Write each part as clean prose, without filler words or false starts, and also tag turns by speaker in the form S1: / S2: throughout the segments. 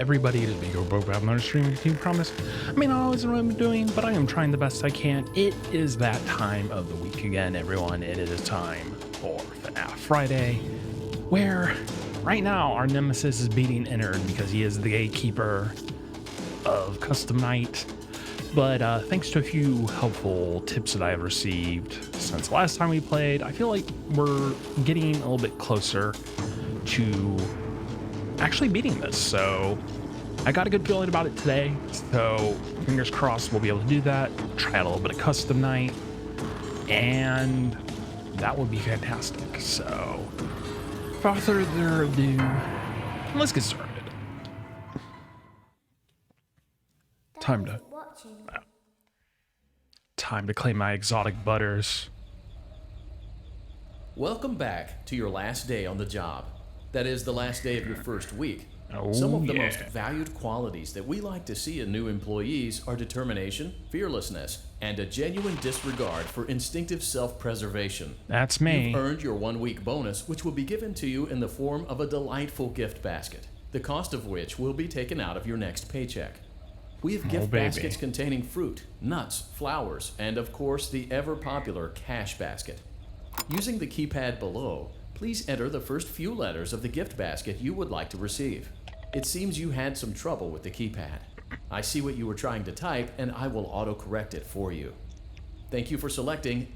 S1: Everybody, it is Big Broke about another stream team promise. I mean, I always know what I'm doing, but I am trying the best I can. It is that time of the week again, everyone. It is time for FNAF Friday, where right now our nemesis is beating ENNARD because he is the gatekeeper of Custom Night. But thanks to a few helpful tips that I have received since last time we played, I feel like we're getting a little bit closer to actually beating this. So I got a good feeling about it today. So fingers crossed we'll be able to do that. Try out a little bit of Custom Night, and that would be fantastic. So without further ado, let's get started. Time to claim my exotic butters.
S2: Welcome back to your last day on the job. That is the last day of your first week. Some of the most valued qualities that we like to see in new employees are determination, fearlessness, and a genuine disregard for instinctive self-preservation.
S1: That's me.
S2: You've earned your 1-week bonus, which will be given to you in the form of a delightful gift basket, the cost of which will be taken out of your next paycheck. We have gift baskets containing fruit, nuts, flowers, and of course the ever-popular cash basket. Using the keypad below, please enter the first few letters of the gift basket you would like to receive. It seems you had some trouble with the keypad. I see what you were trying to type, and I will auto-correct it for you. Thank you for selecting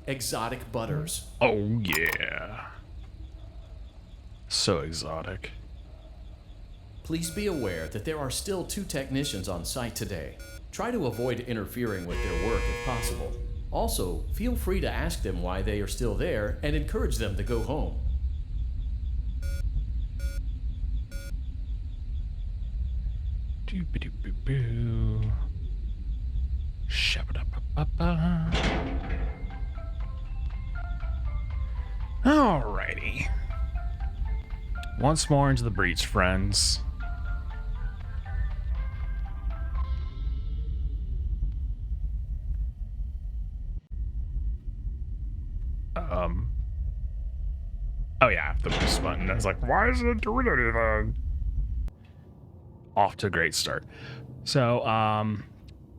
S2: Exotic Butters.
S1: Oh yeah. So exotic.
S2: Please be aware that there are still 2 technicians on site today. Try to avoid interfering with their work if possible. Also, feel free to ask them why they are still there and encourage them to go home.
S1: Doo-ba-doo-boo-boo. Shabba-da-ba-ba-ba. Alrighty. Once more into the breach, friends. Oh yeah, I have the boost button. I was like, why isn't it doing anything? Off to a great start. So,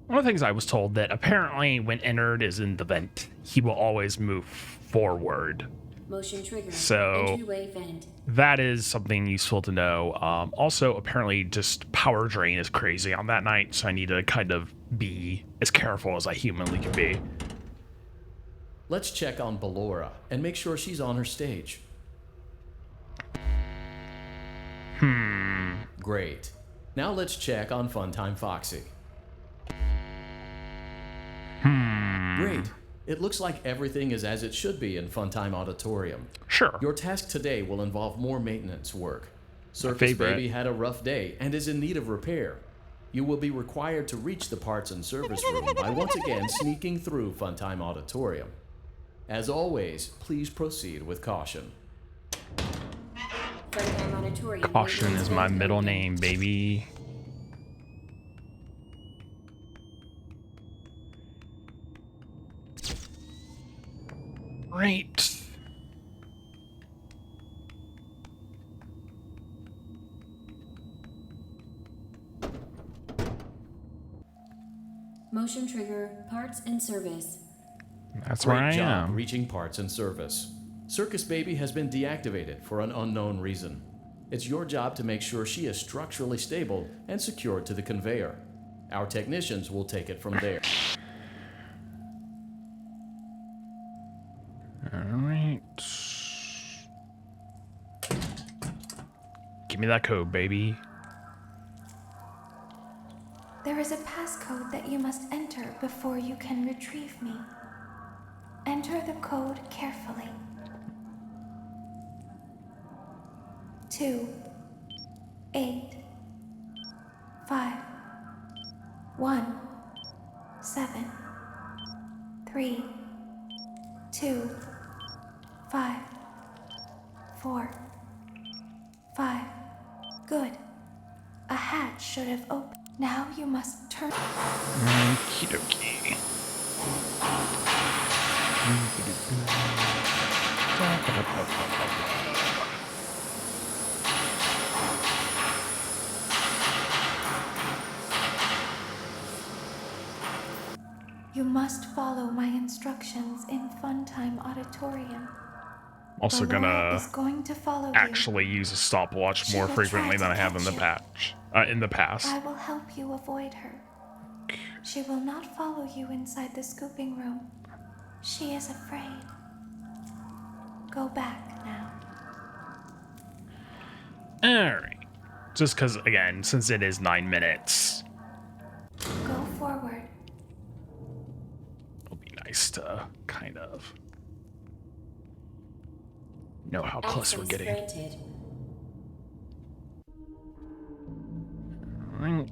S1: one of the things I was told that apparently when ENNARD is in the vent, he will always move forward.
S3: Motion trigger.
S1: So
S3: Entryway vent.
S1: That is something useful to know. Also, apparently just power drain is crazy on that night, so I need to kind of be as careful as I humanly can be.
S2: Let's check on Ballora and make sure she's on her stage. Great. Now let's check on Funtime Foxy. Great. It looks like everything is as it should be in Funtime Auditorium.
S1: Sure.
S2: Your task today will involve more maintenance work. Circus Baby had a rough day and is in need of repair. You will be required to reach the parts and service room by once again sneaking through Funtime Auditorium. As always, please proceed with caution.
S1: Caution is my middle name, baby. Great.
S3: Motion trigger, parts and service.
S1: That's where I
S2: Great job
S1: am.
S2: reaching parts and service. Circus Baby has been deactivated for an unknown reason. It's your job to make sure she is structurally stable and secured to the conveyor. Our technicians will take it from there.
S1: Alright. Give me that code, baby.
S4: There is a passcode that you must enter before you can retrieve me. Enter the code carefully. 2 8 5 1 7 3 2 5 4 5. Good. A hatch should have opened. Now you must turn.
S1: Okie dokie.
S4: You must follow my instructions in Funtime Auditorium.
S1: Also
S4: Ballora
S1: gonna
S4: is going to follow
S1: actually use a stopwatch
S4: She
S1: more
S4: will
S1: frequently
S4: try
S1: than
S4: to
S1: I have in the
S4: catch
S1: in the
S4: you.
S1: past.
S4: I will help you avoid her. She will not follow you inside the scooping room. She is afraid. Go back now.
S1: Alright. Just because, again, since it is 9 minutes,
S4: Go forward.
S1: it'll be nice to kind of know how close we're
S3: Access
S1: getting.
S3: granted.
S1: Right.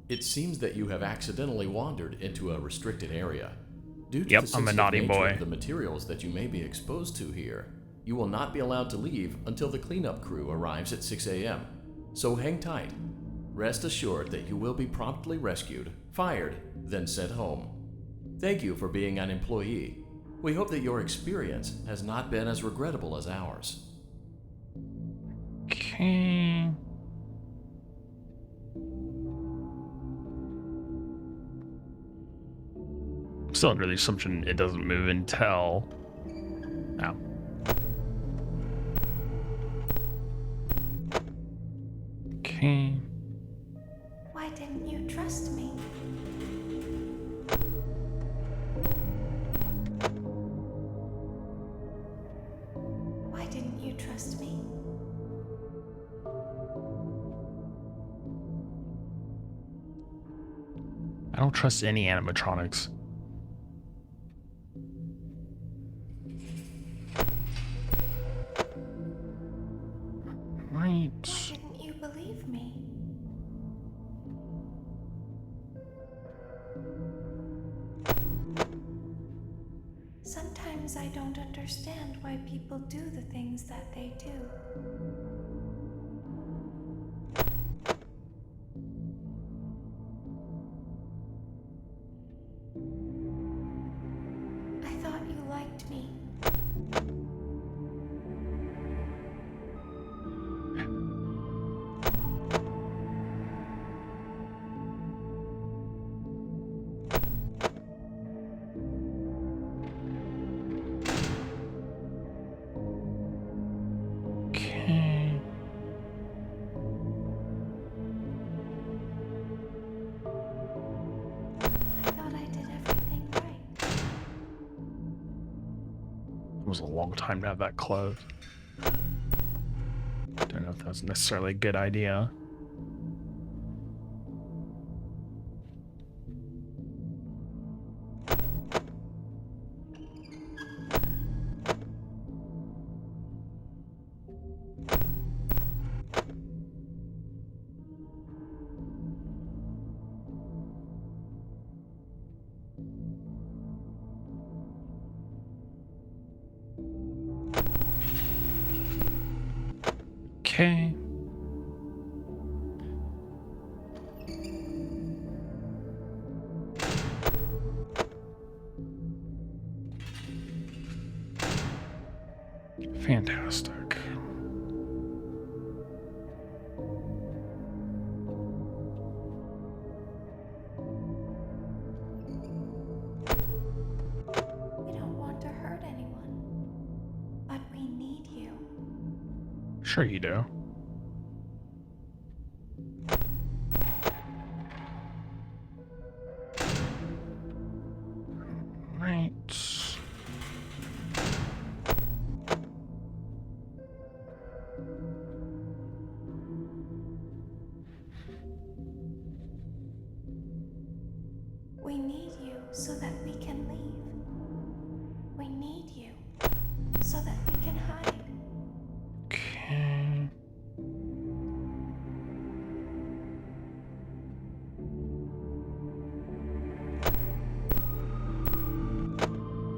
S2: It seems that you have accidentally wandered into a restricted area. Due to
S1: Yep,
S2: the
S1: I'm a
S2: sensitive
S1: naughty
S2: nature
S1: boy.
S2: of the materials that you may be exposed to here, you will not be allowed to leave until the cleanup crew arrives at 6 a.m. So hang tight. Rest assured that you will be promptly rescued, fired, then sent home. Thank you for being an employee. We hope that your experience has not been as regrettable as ours.
S1: Okay. Still under the assumption it doesn't move until now. Okay.
S4: Why didn't you trust me? Why didn't you trust me?
S1: I don't trust any animatronics. Right.
S4: Why didn't you believe me? Sometimes I don't understand why people do the things that they do. I thought you liked me.
S1: Okay.
S4: I thought I did everything right.
S1: It was a long time to have that closed. Don't know if that was necessarily a good idea. Okay. Fantastic.
S4: We don't want to hurt anyone, but we need you.
S1: Sure you do. Right.
S4: We need you so that we can leave. We need you so that we can hide.
S1: Okay.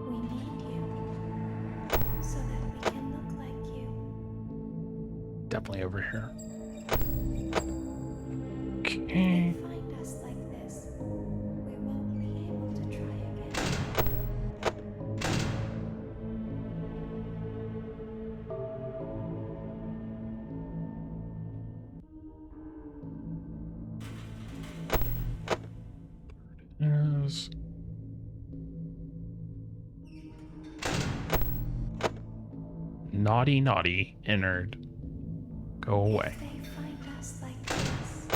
S4: We need you so that we can look like you.
S1: Definitely over here.
S4: If
S1: Okay.
S4: they find us like this, we won't be able to try again.
S1: Naughty, naughty, Ennard. Go away.
S4: If they find us like this,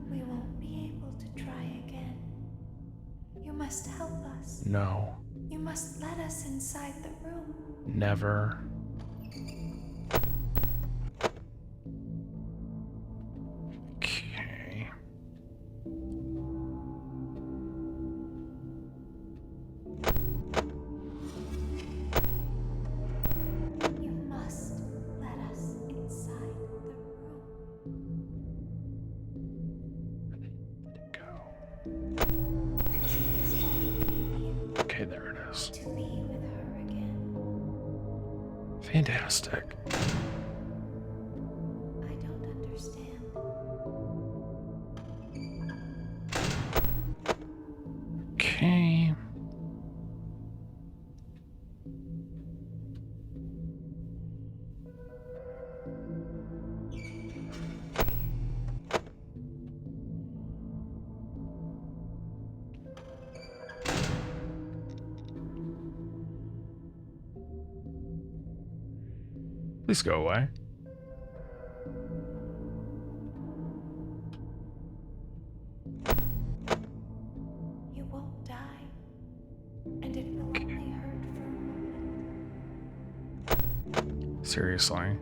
S4: we won't be able to try again. You must help us.
S1: No.
S4: You must let us inside the room.
S1: Never. Okay.
S4: You must let us inside the room.
S1: Go.
S4: This moment need you
S1: Okay, there it is.
S4: to be with her again.
S1: Fantastic.
S4: I don't understand.
S1: Okay. Please go away.
S4: You won't die, and it will only hurt for a moment.
S1: Seriously.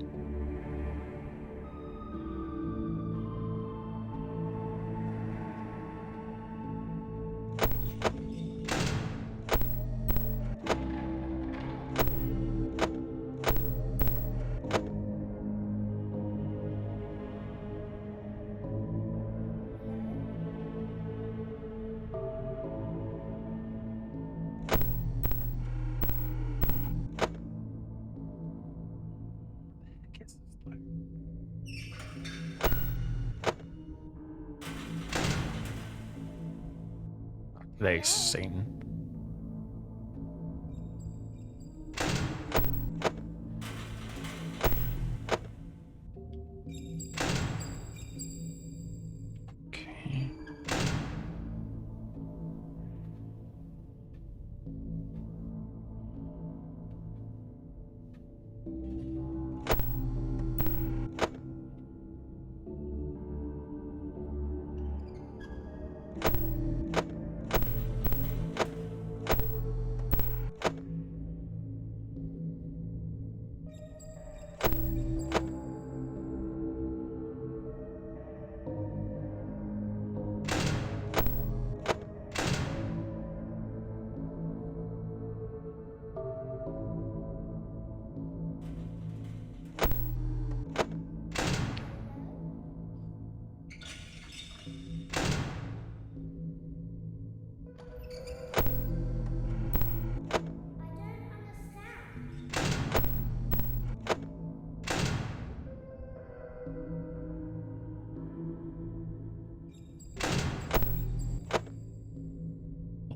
S1: They Satan. Okay.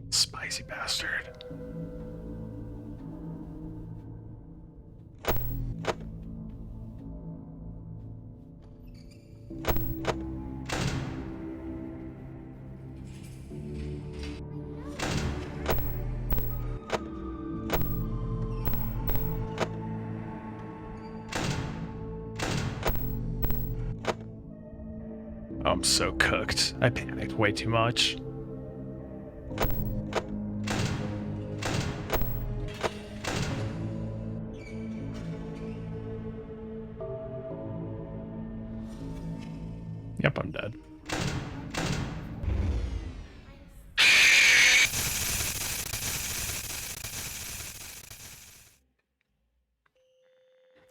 S1: Spicy bastard. I'm so cooked. I panicked way too much. Yep, I'm dead.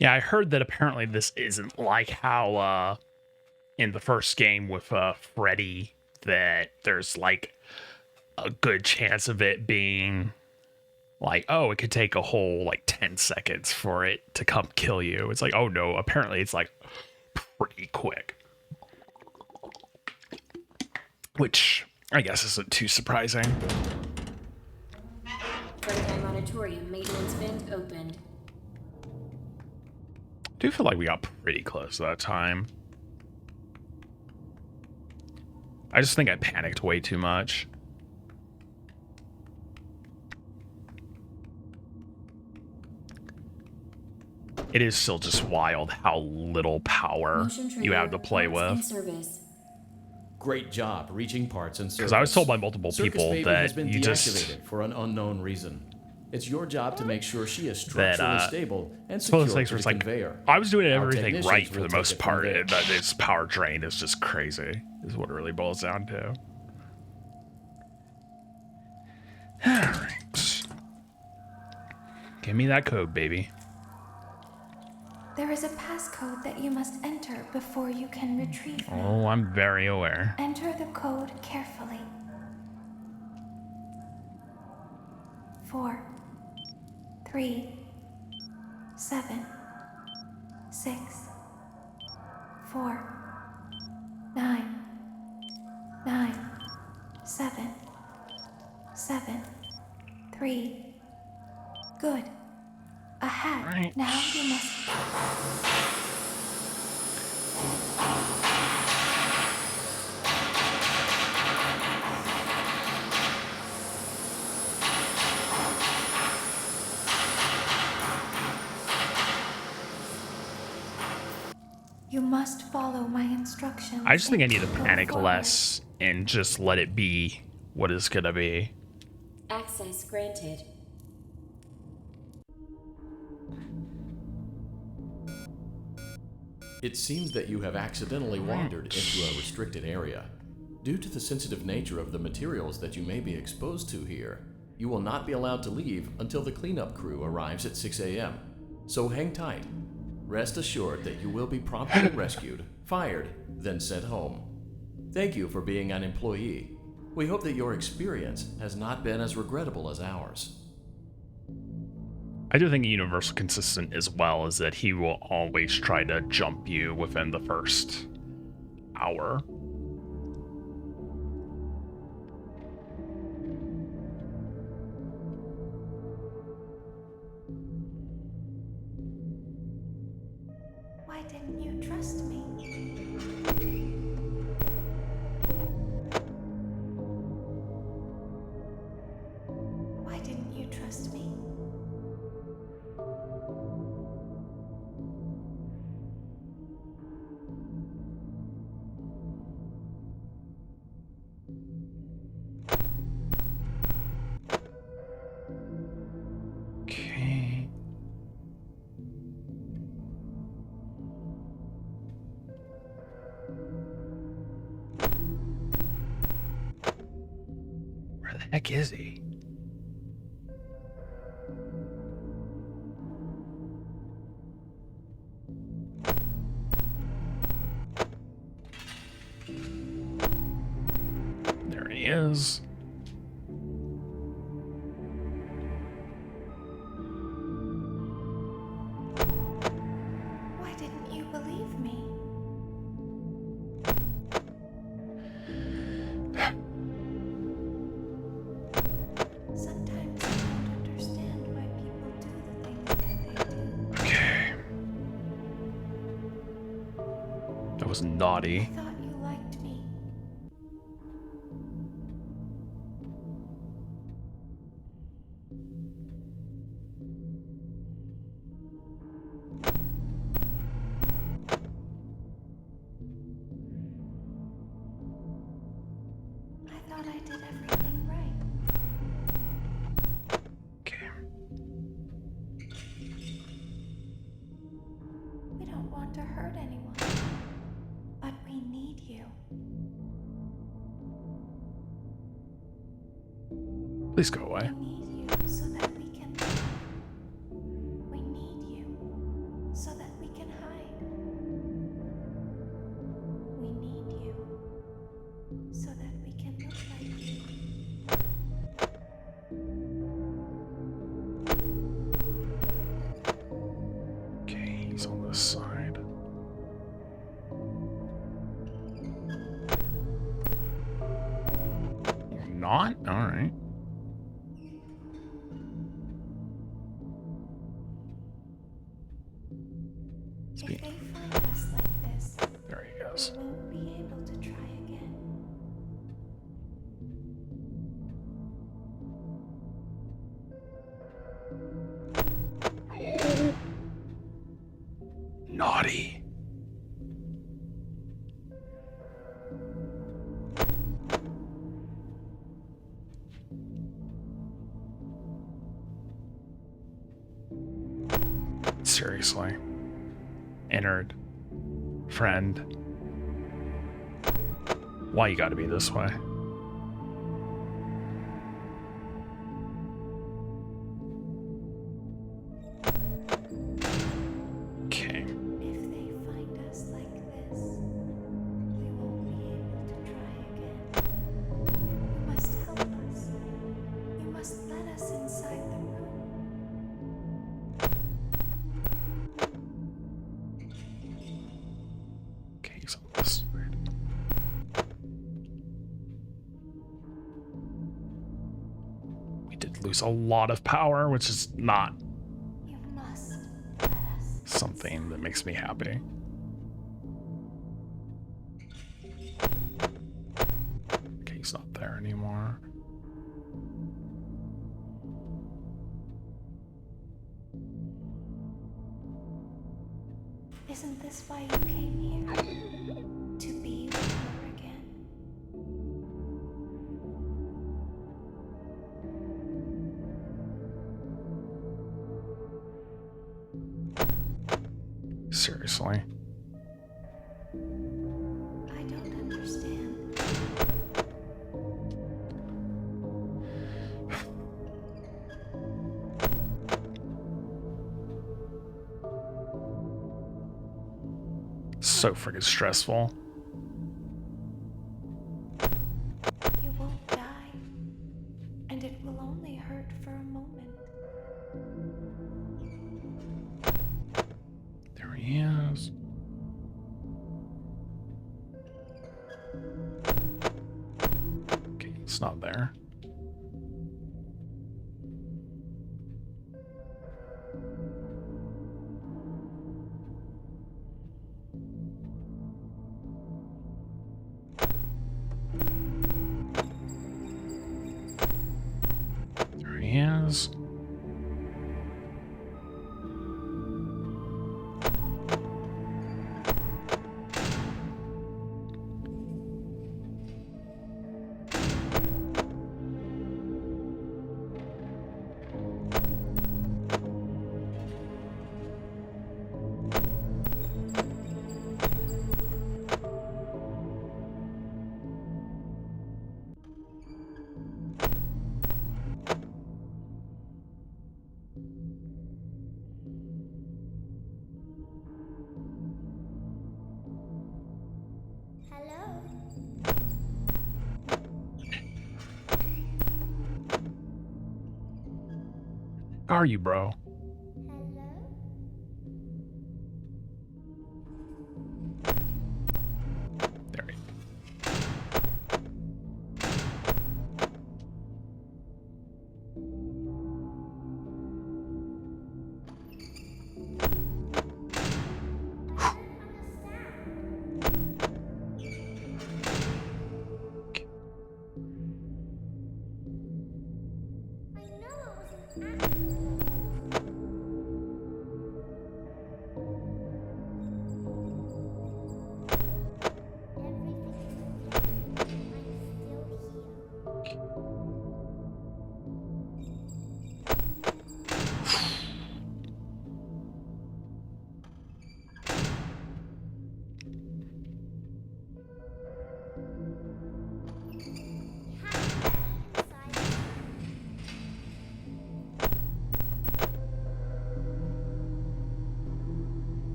S1: Yeah, I heard that apparently this isn't like how in the first game with Freddy, that there's like a good chance of it being like, oh, it could take a whole like 10 seconds for it to come kill you. It's like, oh no, apparently it's like pretty quick. Which I guess isn't too surprising.
S3: Prototype auditorium maintenance vent opened.
S1: I do feel like we got pretty close that time. I just think I panicked way too much. it is still just wild how little power you have to play with.
S2: Great job reaching parts and service.
S1: Because I was told by multiple
S2: Circus
S1: people
S2: Baby
S1: that
S2: has been
S1: you just
S2: deactivated for an unknown reason. It's your job to make sure she is structurally stable and
S1: so
S2: secure
S1: things
S2: to
S1: where
S2: the
S1: it's like
S2: conveyor.
S1: I was doing
S2: Our
S1: everything
S2: technicians
S1: right for
S2: will
S1: the
S2: take
S1: most
S2: it from
S1: part,
S2: there.
S1: and that this power drain is just crazy. Is what it really boils down to. All right, give me that code, baby.
S4: There is a passcode that you must enter before you can retrieve me.
S1: Oh, I'm very aware.
S4: Enter the code carefully. 4, 3, 7, 6, 4, 9, 9, 7, 7, 3. Good. A hat.
S1: Right.
S4: Now you must. You must follow my instructions.
S1: I just think I need to
S4: Go
S1: panic
S4: forward.
S1: less and just let it be what it's gonna be.
S3: Access granted.
S2: It seems that you have accidentally wandered into a restricted area. Due to the sensitive nature of the materials that you may be exposed to here, you will not be allowed to leave until the cleanup crew arrives at 6 a.m. So hang tight. Rest assured that you will be promptly rescued, fired, then sent home. Thank you for being an employee. We hope that your experience has not been as regrettable as ours.
S1: I do think universal consistent as well is that he will always try to jump you within the first hour.
S4: Why didn't you trust me? Why didn't you trust me?
S1: Okay. Where the heck is he? There he is.
S4: Why didn't you believe me? Sometimes I don't understand why people do the things that they do.
S1: Okay. That was
S4: I
S1: naughty.
S4: thought you liked me. I thought I did everything right.
S1: Okay.
S4: We don't want to hurt anyone, but we need you.
S1: Please go away.
S4: We need you so that we can. We need you so that we can hide. We need you so that we can look like you.
S1: Okay, he's on this side. You're not? Alright.
S4: If they find us like this,
S1: There he goes.
S4: we won't be able to try again.
S1: body. Seriously. Ennard. Friend. Why you gotta be this way? Okay.
S4: If they find us like this, we won't be able to try again. You must help us. You must let us inside the room.
S1: Okay, he's on this side. We did lose a lot of power, which is not
S4: You must let us.
S1: something that makes me happy. Okay, he's not there anymore.
S4: Isn't this why you came here? To be with her again?
S1: Seriously.
S4: I don't understand.
S1: So freaking stressful.
S4: You won't die, and it will only hurt for a moment.
S1: There he is. Okay, he's not there. There he is.
S3: Hello?
S1: Are you, bro?
S3: Hello?
S1: There he
S3: I know I wasn't acting.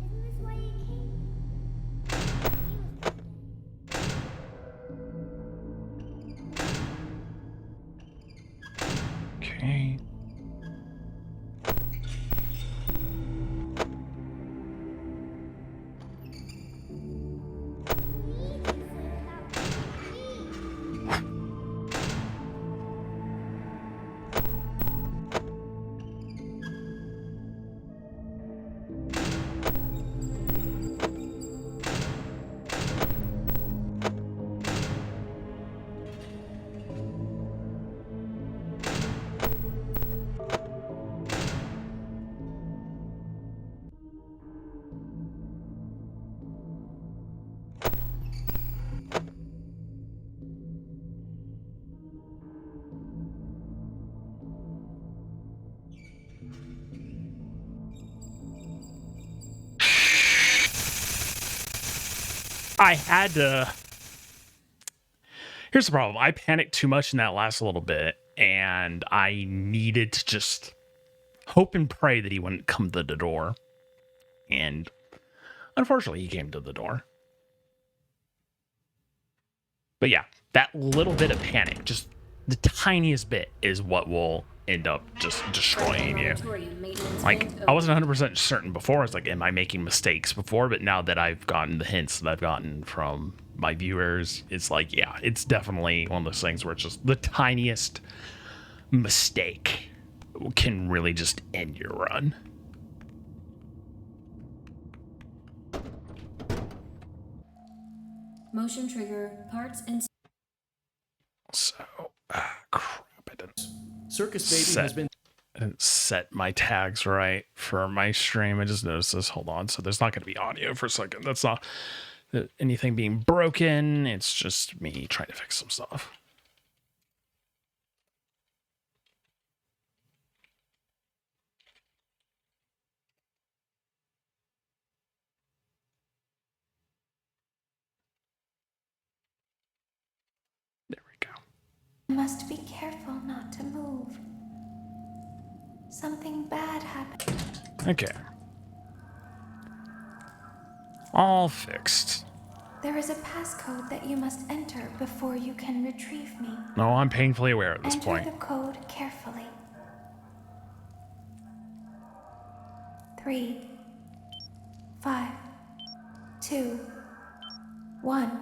S3: Isn't this why you came?
S1: Okay. I had to. Here's the problem. I panicked too much in that last little bit, and I needed to just hope and pray that he wouldn't come to the door. And unfortunately, he came to the door. But yeah, that little bit of panic, just the tiniest bit, is what will end up just destroying you. Like, I wasn't 100% certain before. I was like, am I making mistakes before? But now that I've gotten the hints that I've gotten from my viewers, it's like, yeah, it's definitely one of those things where it's just the tiniest mistake can really just end your run.
S3: Motion trigger parts and
S1: So, crap, I didn't
S2: Circus Baby has been
S1: I didn't set my tags right for my stream. I just noticed this. Hold on. So there's not going to be audio for a second. That's not anything being broken. It's just me trying to fix some stuff. There we go.
S4: You must be careful not to move. Something bad happened.
S1: Okay. All fixed.
S4: There is a passcode that you must enter before you can retrieve me.
S1: No, I'm painfully aware at this
S4: Enter
S1: point.
S4: the code carefully. 3, 5, 2, 1,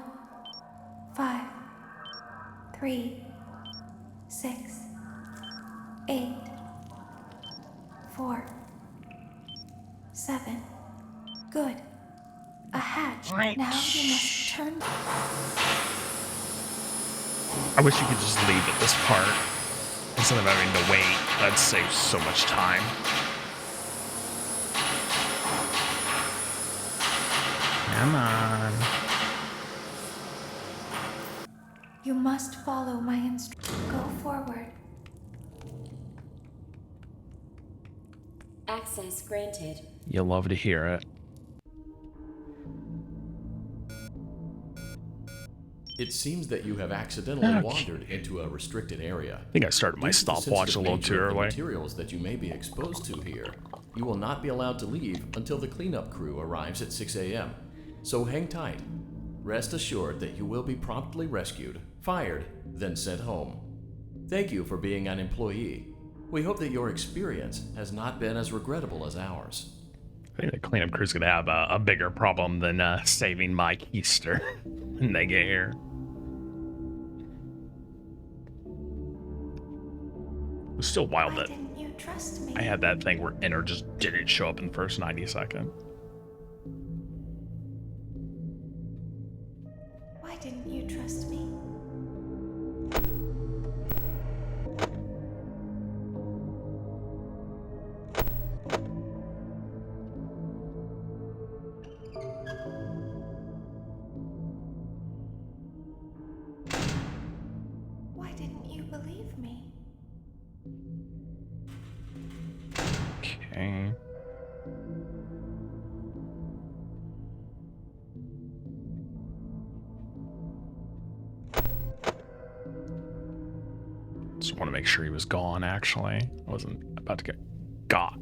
S4: 5, 3, 6, 8, 4, 7. Good. A hatch.
S1: Right.
S4: Now you must turn.
S1: I wish you could just leave at this part instead of having to wait. That'd save so much time. Come on.
S4: You must follow my instructions. Go forward.
S3: access granted.
S1: You'll love to hear it.
S2: It seems that you have accidentally wandered into a restricted area.
S1: I think I started my
S2: Due to the
S1: stopwatch a little
S2: sensitive
S1: too
S2: nature of the
S1: early.
S2: materials that you may be exposed to here, you will not be allowed to leave until the cleanup crew arrives at 6 a.m. So hang tight. Rest assured that you will be promptly rescued, fired, then sent home. Thank you for being an employee. We hope that your experience has not been as regrettable as ours.
S1: I think the cleanup crew's gonna have a bigger problem than saving my keister when they get here. It's still wild
S4: Why
S1: that
S4: didn't you trust me?
S1: I had that thing where Enter just didn't show up in the first 90 seconds.
S4: Why didn't you trust me? Why didn't you believe me?
S1: Okay. Just want to make sure he was gone, actually. I wasn't about to get got.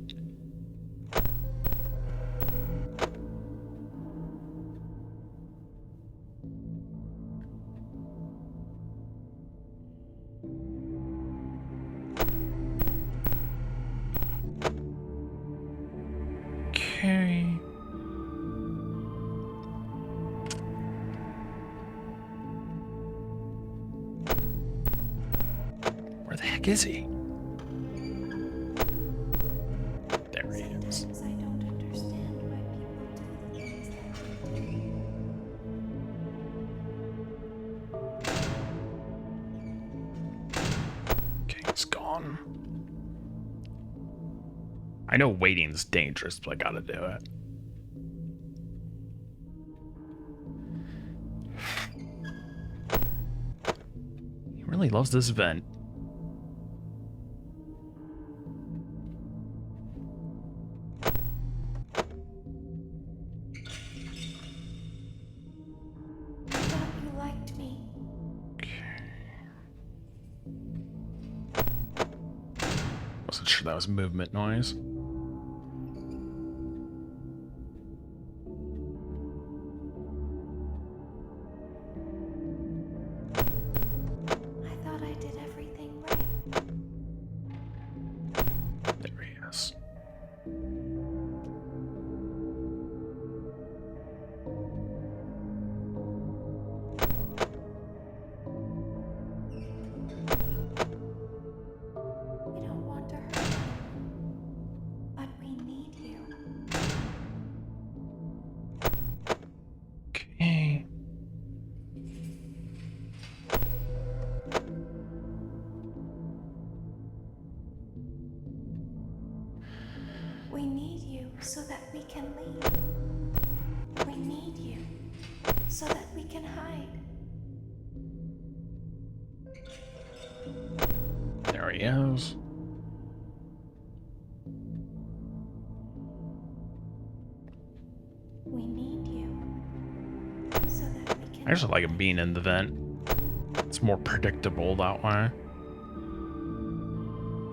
S1: Okay. Where the heck is he? There he is.
S4: Sometimes I don't understand why people do the things they do.
S1: Okay, he's gone. I know waiting's dangerous, but I gotta do it. He really loves this vent.
S4: find me.
S1: Wasn't sure that was movement noise.
S4: I thought I did everything right.
S1: There he is.
S4: We don't want to hurt anyone, but we need you.
S1: Okay.
S4: We need you so that we can leave. We need you so that we can hide.
S1: There he is.
S4: We need you so that we can.
S1: I just like him being in the vent. It's more predictable that way.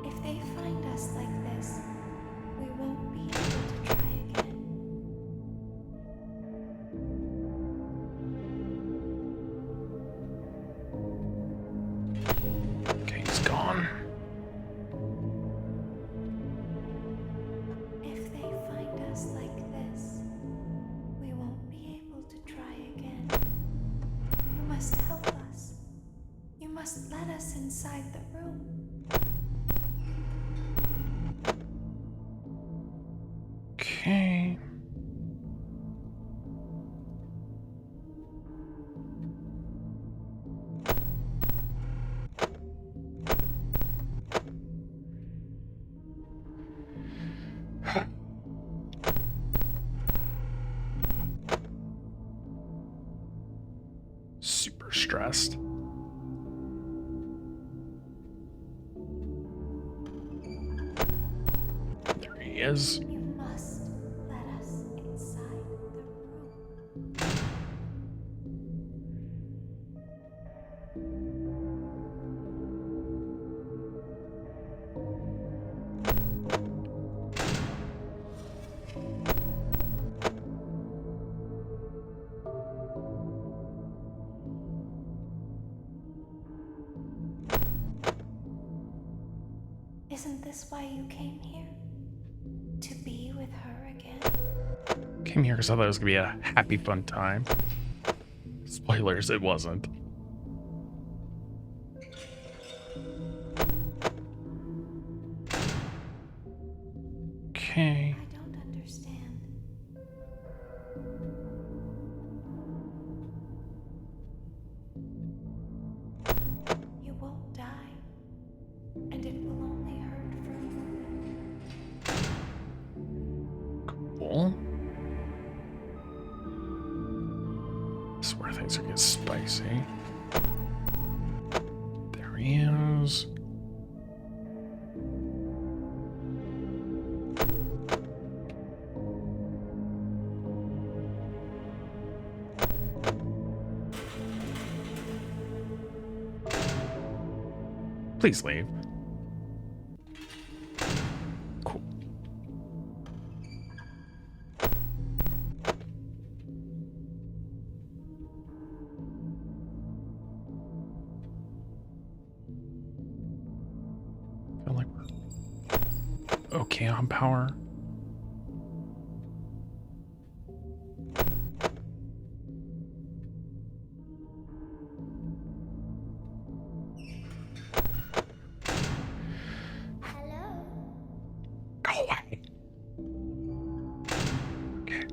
S4: If they find us like this, we won't be able to try again.
S1: Okay, he's gone.
S4: If they find us like this, we won't be able to try again. You must help us. You must let us inside the room.
S1: Okay. Super stressed. There he is.
S4: You must let us inside the room. Isn't this why you came here? To be with her again?
S1: Came here because I thought it was gonna be a happy, fun time. Spoilers, it wasn't. Okay.
S4: I don't understand. You won't die, and it will only hurt for a moment.
S1: Cool. This is where things are getting spicy. There he is. Please leave. Cool. Feel like we're okay on power.
S3: Hello?
S1: Go away. Okay.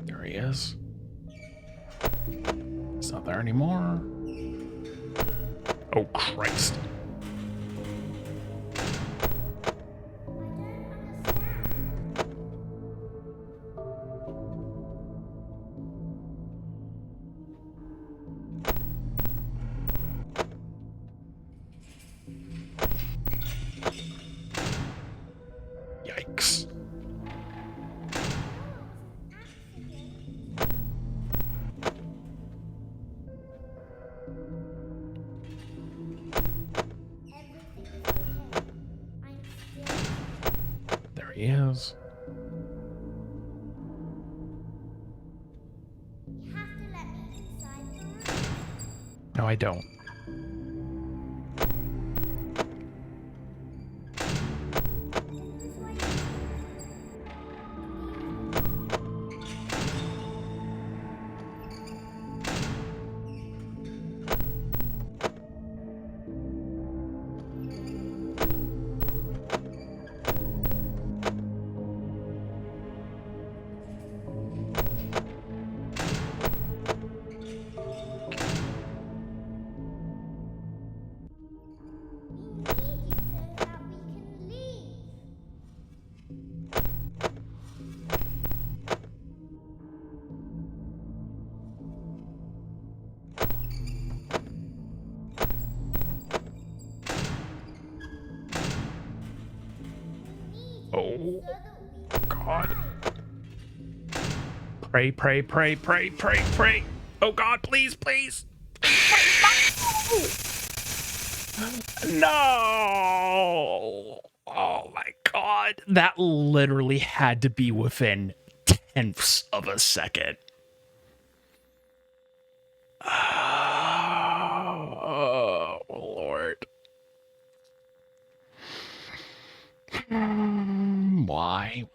S1: There he is. He's not there anymore. Oh, Christ. he is.
S3: You have to let me inside first.
S1: No, I don't.
S3: This way. We need you so that we can leave. We need
S1: Oh,
S3: you so that we can
S1: God.
S3: hide.
S1: Pray, pray, pray, pray, pray, pray. Oh God, please, please. No. Oh my God. That literally had to be within tenths of a second. Oh, Lord. Why?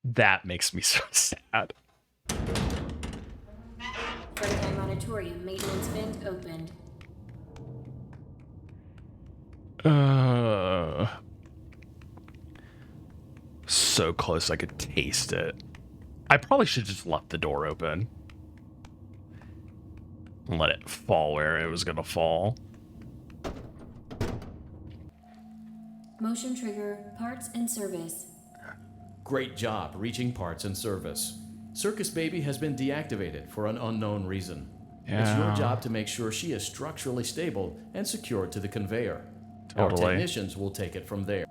S1: That makes me so sad.
S5: Frontline Auditorium maintenance vent opened.
S1: So close I could taste it. I probably should just left the door open. Let it fall where it was gonna fall.
S5: Motion trigger, parts and service.
S2: Great job reaching parts and service. Circus Baby has been deactivated for an unknown reason. It's your
S1: Yeah.
S2: job to make sure she is structurally stable and secured to the conveyor. Our
S1: Totally.
S2: technicians will take it from there.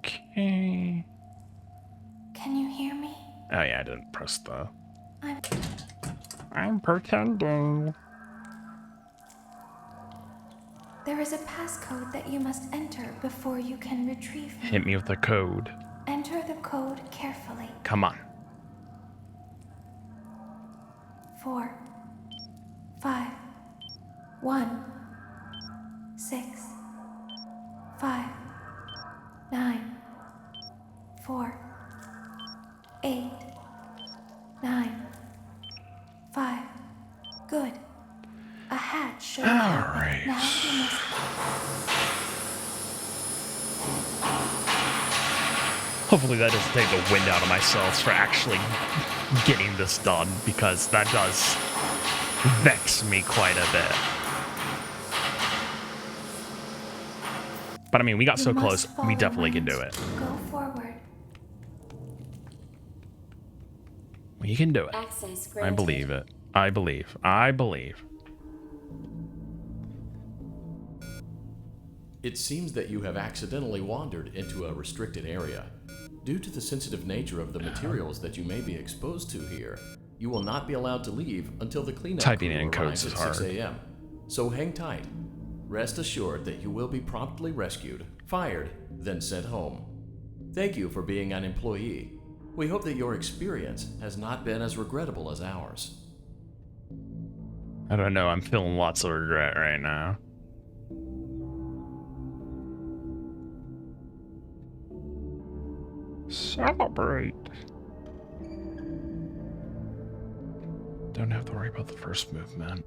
S1: Okay.
S4: Can you hear me?
S1: Oh yeah, I didn't press the...
S4: I'm
S1: I'm pretending.
S4: There is a passcode that you must enter before you can retrieve me.
S1: Hit me with the code.
S4: Enter the code carefully.
S1: Come on.
S4: 4, 5, 1, 6, 5, 9, 4, 8, 9, 5. Good. A hatch should have happened.
S1: Alright.
S4: Now you must.
S1: Hopefully that doesn't take the wind out of my sails for actually getting this done, because that does vex me quite a bit. But I mean, we got so
S4: You must
S1: close, we
S4: follow
S1: definitely can
S4: winds.
S1: do it.
S4: Go forward.
S1: We can do it.
S5: Access
S1: I
S5: granted.
S1: believe it. I believe. I believe.
S2: It seems that you have accidentally wandered into a restricted area. Due to the sensitive nature of the materials that you may be exposed to here, you will not be allowed to leave until the cleanup
S1: Typing
S2: crew
S1: in codes
S2: arrives
S1: is
S2: at 6
S1: hard.
S2: a.m. So hang tight. Rest assured that you will be promptly rescued, fired, then sent home. Thank you for being an employee. We hope that your experience has not been as regrettable as ours.
S1: I don't know. I'm feeling lots of regret right now. Celebrate. Don't have to worry about the first movement.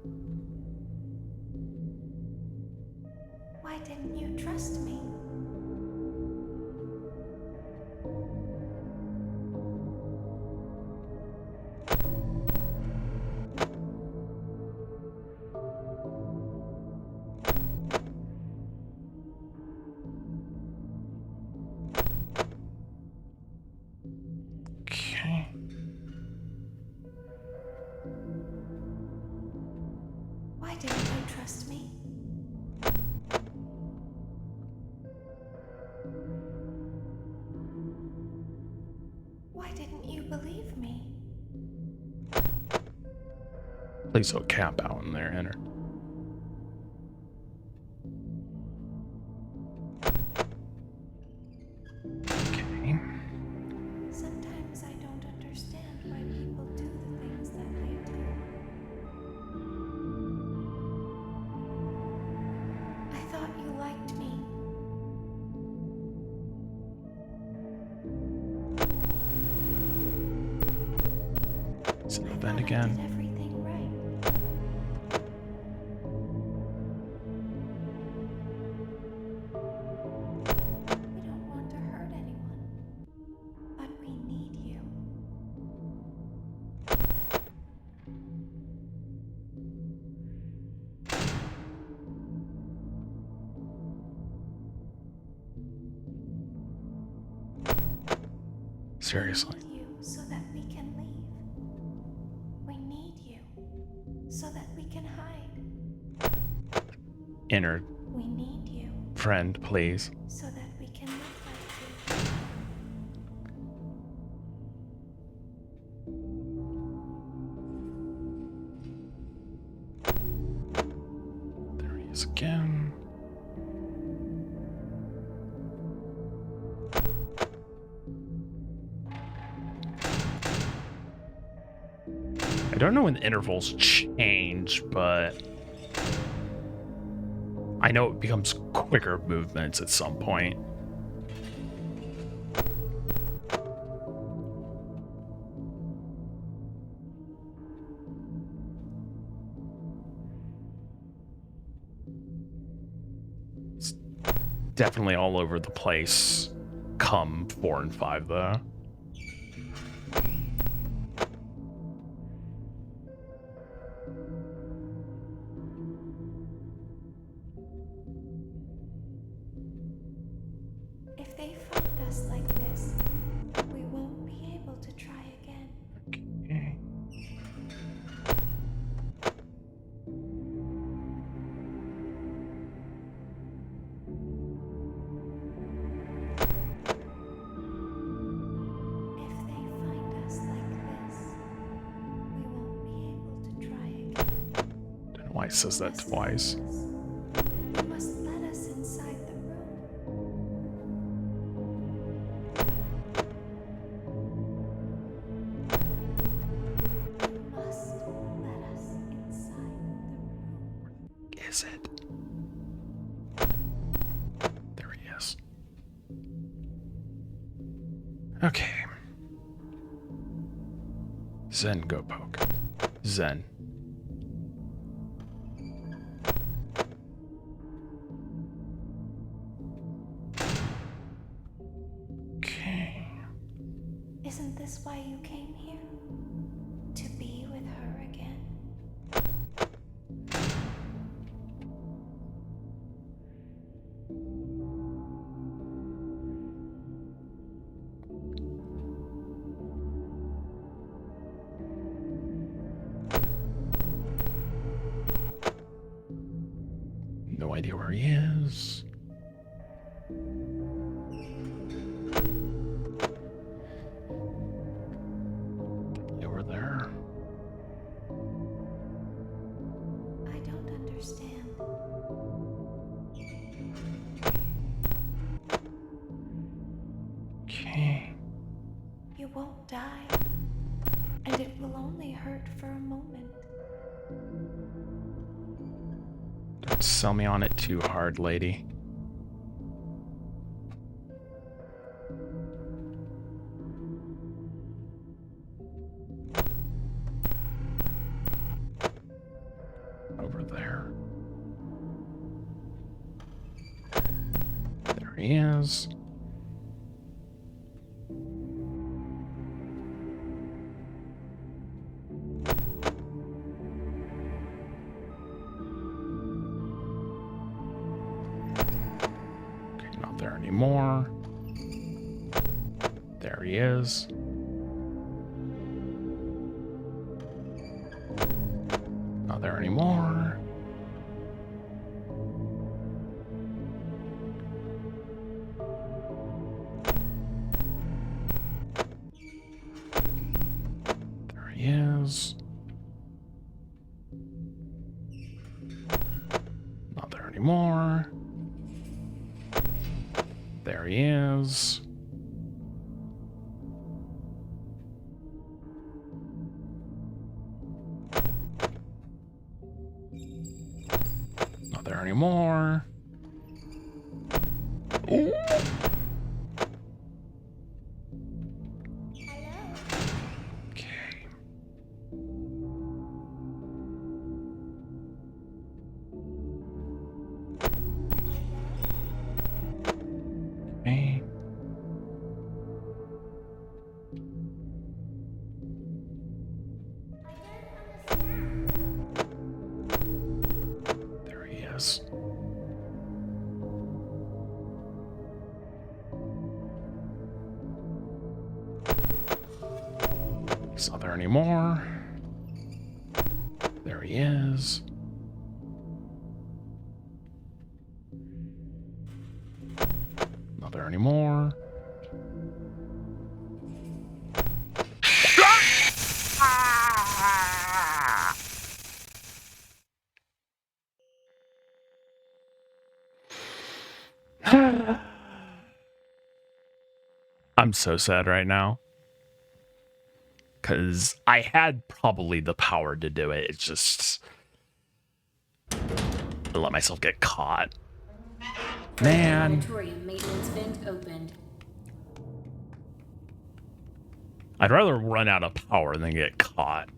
S4: Why didn't you trust me?
S1: Okay.
S4: Why didn't you trust me? Why didn't you believe me?
S1: Please don't cap out in there, Enter. Is it the
S4: I
S1: vent
S4: thought I
S1: again?
S4: did everything right. We don't want to hurt anyone, but we need you.
S1: Seriously.
S4: We need you so that we can leave. We need you so that we can hide.
S1: Innard,
S4: We need you
S1: friend, please.
S4: so that we can live like you.
S1: There he is again. I don't know when the intervals change, but I know it becomes quicker movements at some point. It's definitely all over the place come 4 and 5 though.
S4: If they find us like this, we won't be able to try again.
S1: Okay.
S4: If they find us like this, we won't be able to try again.
S1: Don't know why it says that twice.
S4: You must let us inside the room. You must let us inside the room.
S1: Is it? There he is. Okay. Zen, go poke. Zen. Okay.
S4: Isn't this why you came here? To be with her again?
S1: No idea where he is. Over there.
S4: I don't understand.
S1: Okay.
S4: You won't die, and it will only hurt for a moment.
S1: Don't sell me on it too hard, lady. Over there. There he is. Okay, not there anymore. There he is. Not there anymore. There he is. Not there anymore. There he is. Not there anymore. Ooh. Okay. is. He's not there anymore. There he is. Not there anymore. I'm so sad right now. Because I had probably the power to do it. It's just... I let myself get caught. Man.
S5: Auditorium maintenance vent opened.
S1: I'd rather run out of power than get caught.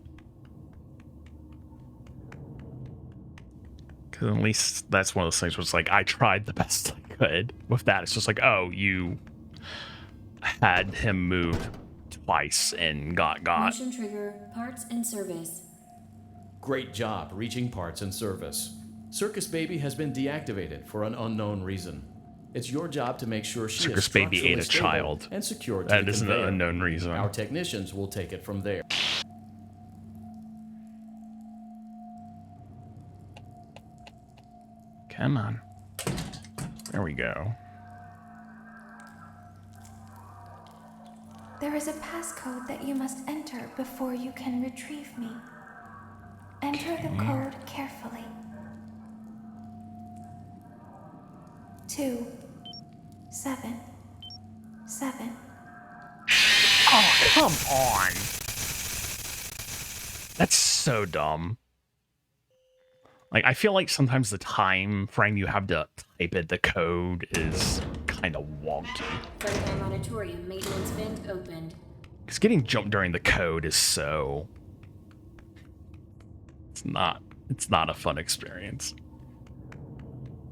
S1: Because at least that's one of those things where it's like, I tried the best I could. With that, it's just like, oh, you had him move twice and got.
S5: Motion trigger, parts and service.
S2: Great job reaching parts and service. Circus Baby has been deactivated for an unknown reason. It's your job to make sure she
S1: Circus
S2: is
S1: Baby ate a
S2: structurally stable
S1: child.
S2: and secure to
S1: That
S2: the
S1: isn't an
S2: conveyor.
S1: unknown reason.
S2: Our technicians will take it from there.
S1: Come on. There we go.
S4: There is a passcode that you must enter before you can retrieve me. Enter the code carefully. 2 7 7.
S1: Oh, come on. That's so dumb. Like, I feel like sometimes the time frame you have to type in the code is kind of wonky.
S5: Frontline auditorium maintenance vent opened.
S1: Because getting jumped during the code is so... It's not a fun experience.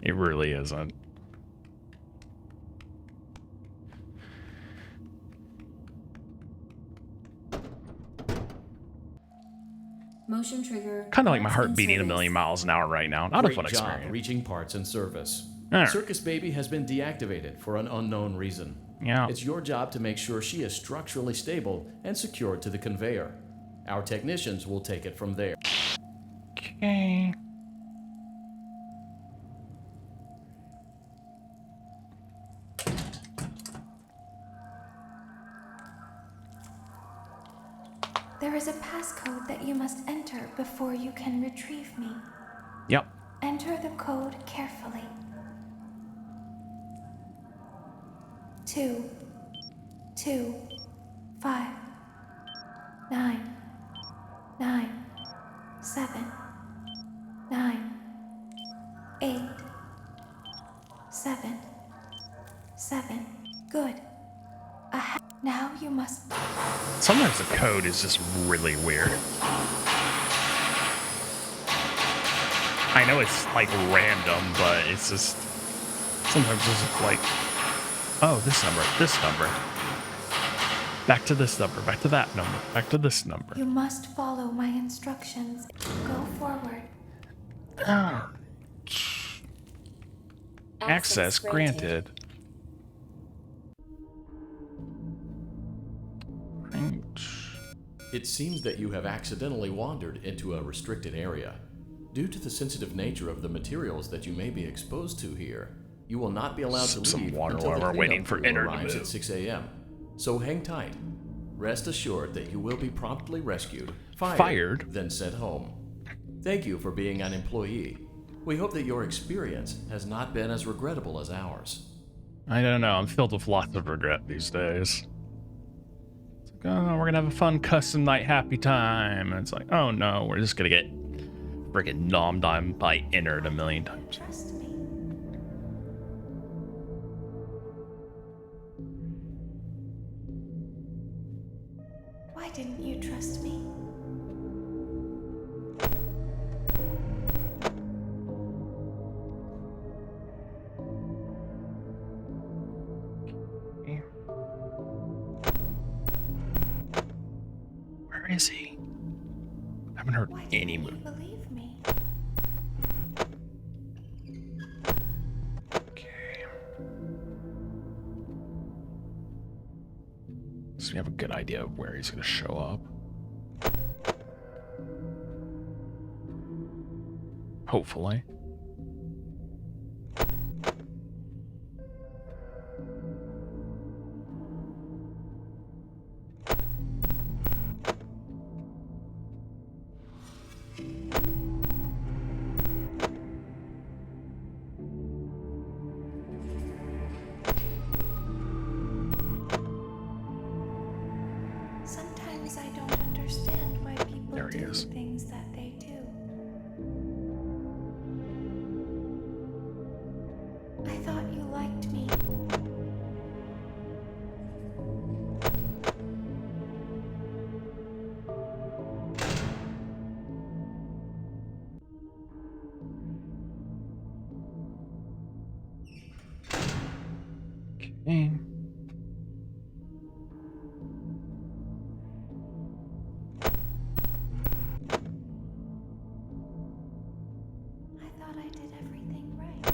S1: It really isn't.
S5: Motion trigger.
S1: Kind of like my
S5: parts
S1: heart
S5: and
S1: beating a
S5: service.
S1: million miles an hour right now. Not a
S2: Great
S1: fun
S2: job
S1: experience.
S2: reaching parts and service.
S1: Alright.
S2: Circus Baby has been deactivated for an unknown reason.
S1: Yeah.
S2: It's your job to make sure she is structurally stable and secured to the conveyor. Our technicians will take it from there.
S1: Okay.
S4: There is a passcode that you must enter before you can retrieve me.
S1: Yep.
S4: Enter the code carefully. 2 2 5 9 9 7 9 8 7 7. Good. Now you must.
S1: Sometimes the code is just really weird. I know it's like random, but it's just sometimes it's just like, oh, this number, back to this number, back to that number, back to this number.
S4: You must follow my instructions. Go forward.
S1: Oh. Access granted. Right.
S2: It seems that you have accidentally wandered into a restricted area. Due to the sensitive nature of the materials that you may be exposed to here, you will not be allowed to
S1: Some
S2: leave
S1: water
S2: until
S1: while
S2: the
S1: we're waiting
S2: cleanup
S1: for
S2: crew
S1: Ennard to
S2: arrives
S1: move.
S2: at 6 a.m. So hang tight. Rest assured that you will be promptly rescued, fired, then sent home. Thank you for being an employee. We hope that your experience has not been as regrettable as ours.
S1: I don't know. I'm filled with lots of regret these days. It's like, oh, we're gonna have a fun custom night happy time. And it's like, oh no, we're just gonna get freaking nommed on by Ennard a million times.
S4: Trust me. Why didn't you trust me?
S1: Where is he? I haven't heard
S4: Why
S1: any
S4: didn't you
S1: movement.
S4: believe me?
S1: we have a good idea of where he's going to show up. Hopefully.
S4: Sometimes I don't understand why people
S1: There he
S4: do
S1: is.
S4: things that they do. I thought you liked me.
S1: Okay.
S4: I thought I did everything right.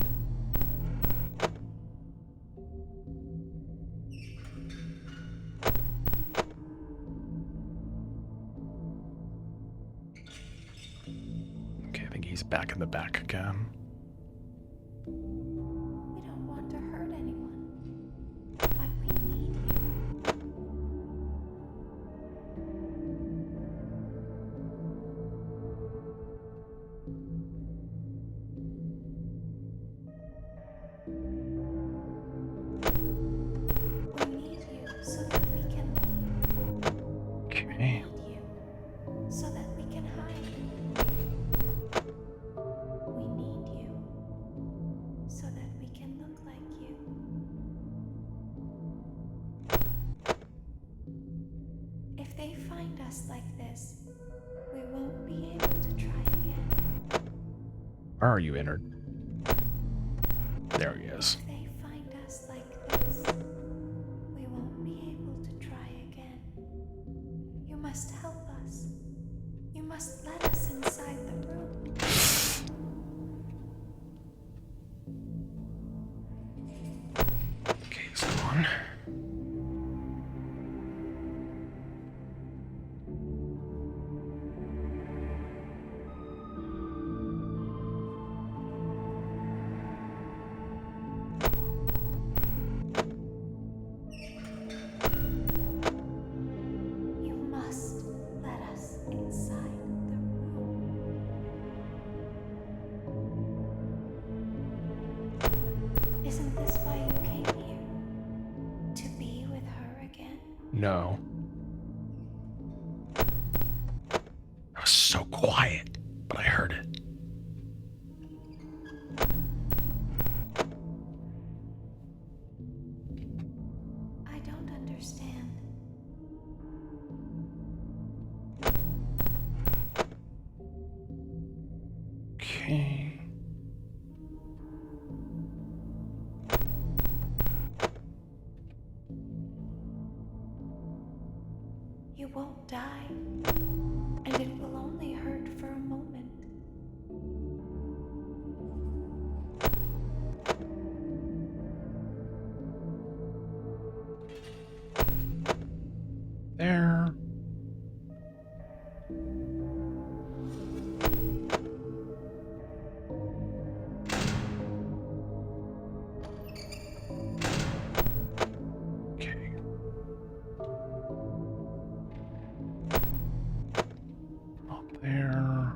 S1: Okay, I think he's back in the back again.
S4: We don't want to hurt anyone, but we need you. We need you so that we can leave. We
S1: Okay.
S4: need you so that we can hide. We need you so that we can look like you. If they find us like this, we won't be able to try again.
S1: Where are you, Ennard? There he is.
S4: If they find us like this, we won't be able to try again. You must help us. You must let us inside the room.
S1: Okay, he's gone.
S4: You must let us inside the room. Isn't this why you came here? To be with her again?
S1: No. It was so quiet, but I heard it.
S4: I don't understand.
S1: Okay.
S4: You won't die, and it will only hurt for a moment.
S1: There. Okay. Up there.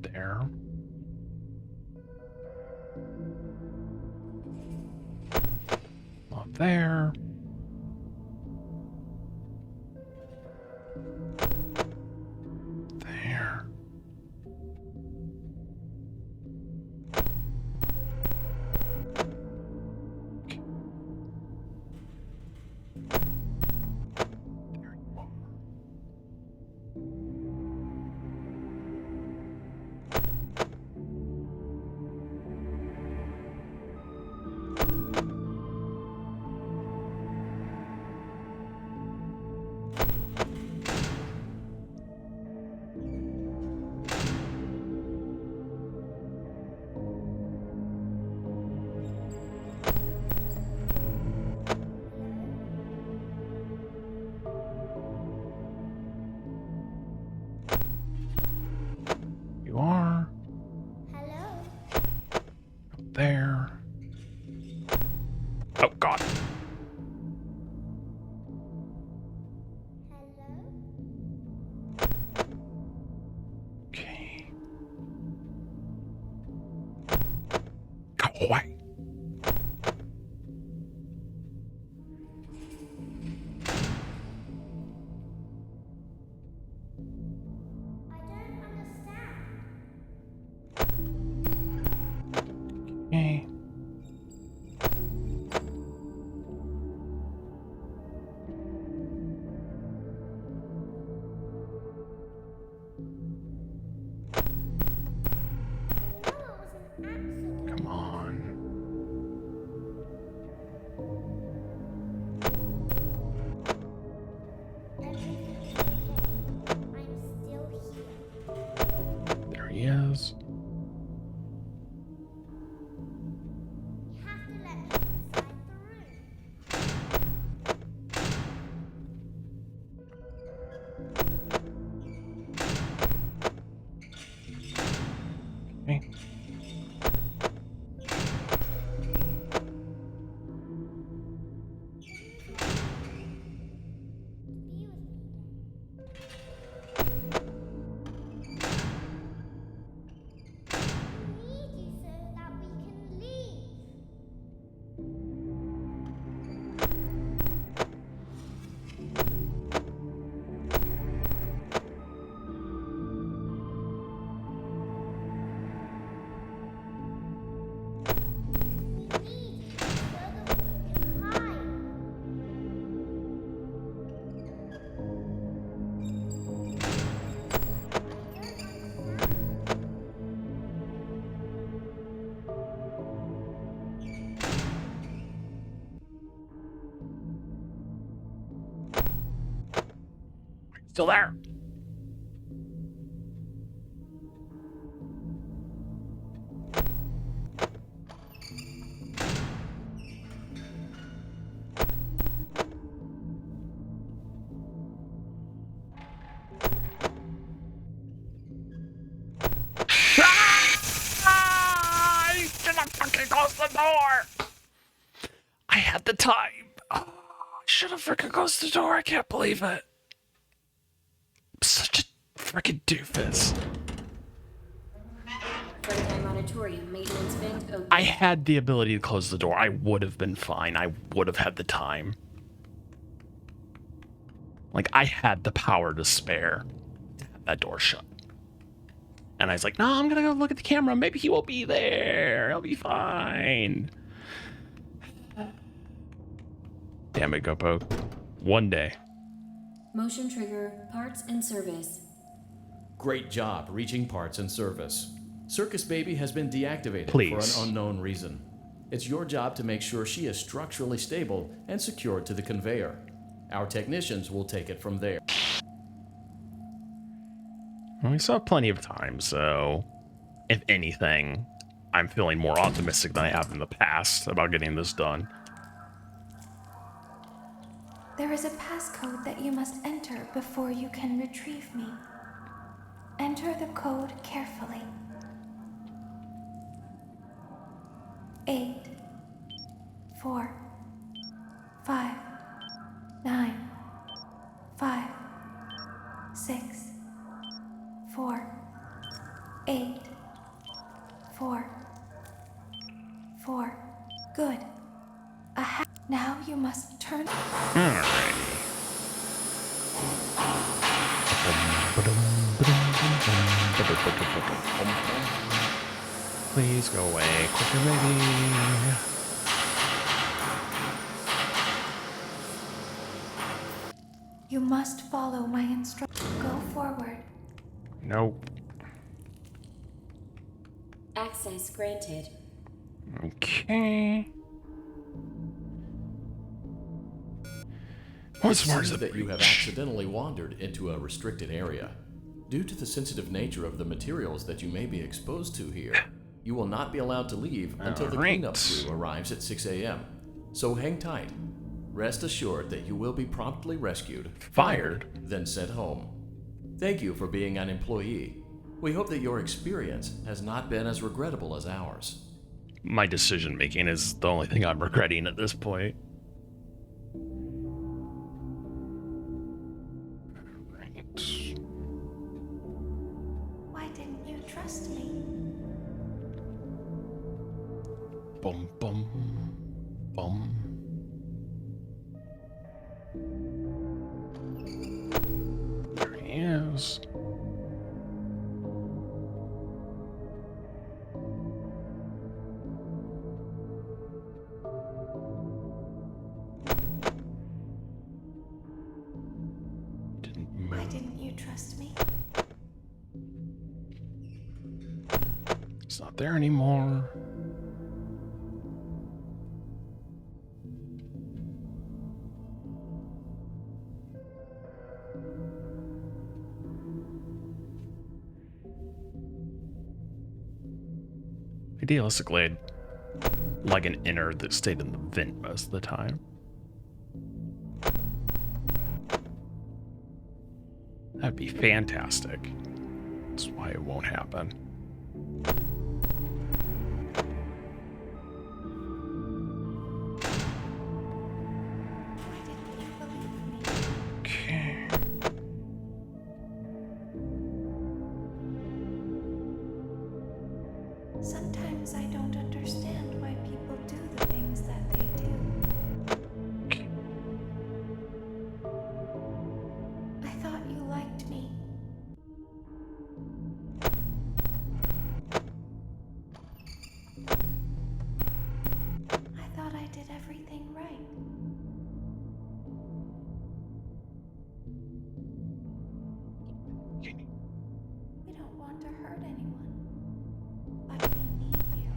S1: There. Up there. There. Okay. There you are. Why?
S3: I don't understand.
S1: Okay.
S3: No, it was an accident.
S1: Come on.
S3: Everything's okay. I'm still here.
S1: There he is.
S3: You have to let me inside the room.
S1: Okay.
S3: Be with me again. We need you so that we can leave. We need you so that we can hide. I don't understand.
S1: Still there. I should have fucking closed the door. I had the time. Oh, I should have freaking closed the door. I can't believe it. I'm such a freaking doofus.
S5: Frontline auditorium maintenance vent open.
S1: I had the ability to close the door. I would have been fine. I would have had the time. Like, I had the power to spare to have that door shut. And I was like, no, I'm gonna go look at the camera. Maybe he will be there. He'll be fine. Damn it, Go Poke. One day.
S5: Motion trigger, parts and service.
S2: Great job reaching parts and service. Circus Baby has been deactivated
S1: Please.
S2: for an unknown reason. It's your job to make sure she is structurally stable and secured to the conveyor. Our technicians will take it from there.
S1: Well, we still have plenty of time, so if anything, I'm feeling more optimistic than I have in the past about getting this done.
S4: There is a passcode that you must enter before you can retrieve me. Enter the code carefully. 8, 4, 5, 9, 5, 6, 4, 8, 4, 4. Good. Now you must turn.
S1: Alrighty. Please go away. Quicker, baby.
S4: You must follow my instructions. Go forward.
S1: Nope.
S5: Access granted.
S1: Okay. What's
S2: It
S1: more
S2: seems
S1: the
S2: that you have
S1: breach?
S2: accidentally wandered into a restricted area. Due to the sensitive nature of the materials that you may be exposed to here, you will not be allowed to leave until the
S1: Alright.
S2: cleanup crew arrives at 6 a.m. So hang tight. Rest assured that you will be promptly rescued,
S1: Fired.
S2: then sent home. Thank you for being an employee. We hope that your experience has not been as regrettable as ours.
S1: My decision making is the only thing I'm regretting at this point. Right.
S4: Why didn't you trust me?
S1: Boom, boom, boom. There he is.
S4: Why didn't you trust me?
S1: He's not there anymore. Idealistically, I'd like an innard that stayed in the vent most of the time. That'd be fantastic. That's why it won't happen.
S4: Why didn't you believe me?
S1: Okay.
S4: Sometimes I don't understand why people do the things that they do.
S1: Okay.
S4: I thought you liked me. I thought I did everything right.
S1: Okay.
S4: We don't want to hurt anyone, but we need you.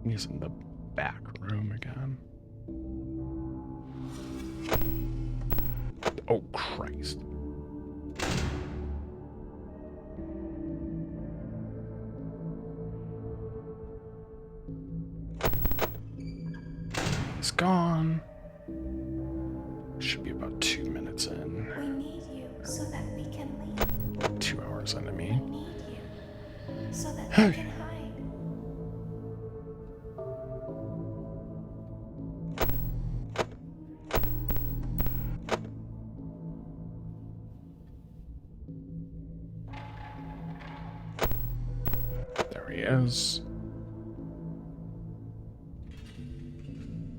S1: He's in the back room again. Oh, Christ. He's gone. Should be about 2 minutes in.
S4: We need you so that we can leave.
S1: 2 hours in, I
S4: We
S1: mean.
S4: need you so that we can hide.
S1: There he is.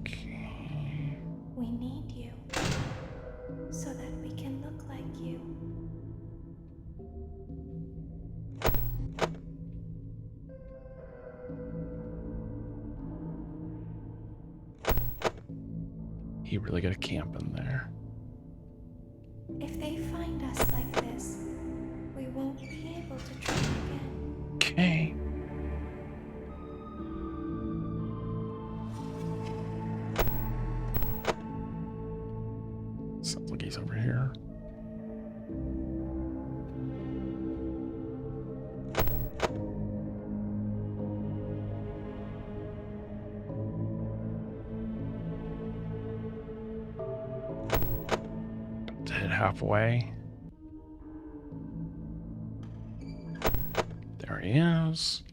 S1: Okay.
S4: We need you so that we can look like you.
S1: He really got a camp in there.
S4: If they find us like this, we won't be able to try again.
S1: Okay. Sounds like he's over here. About to hit halfway. There he is.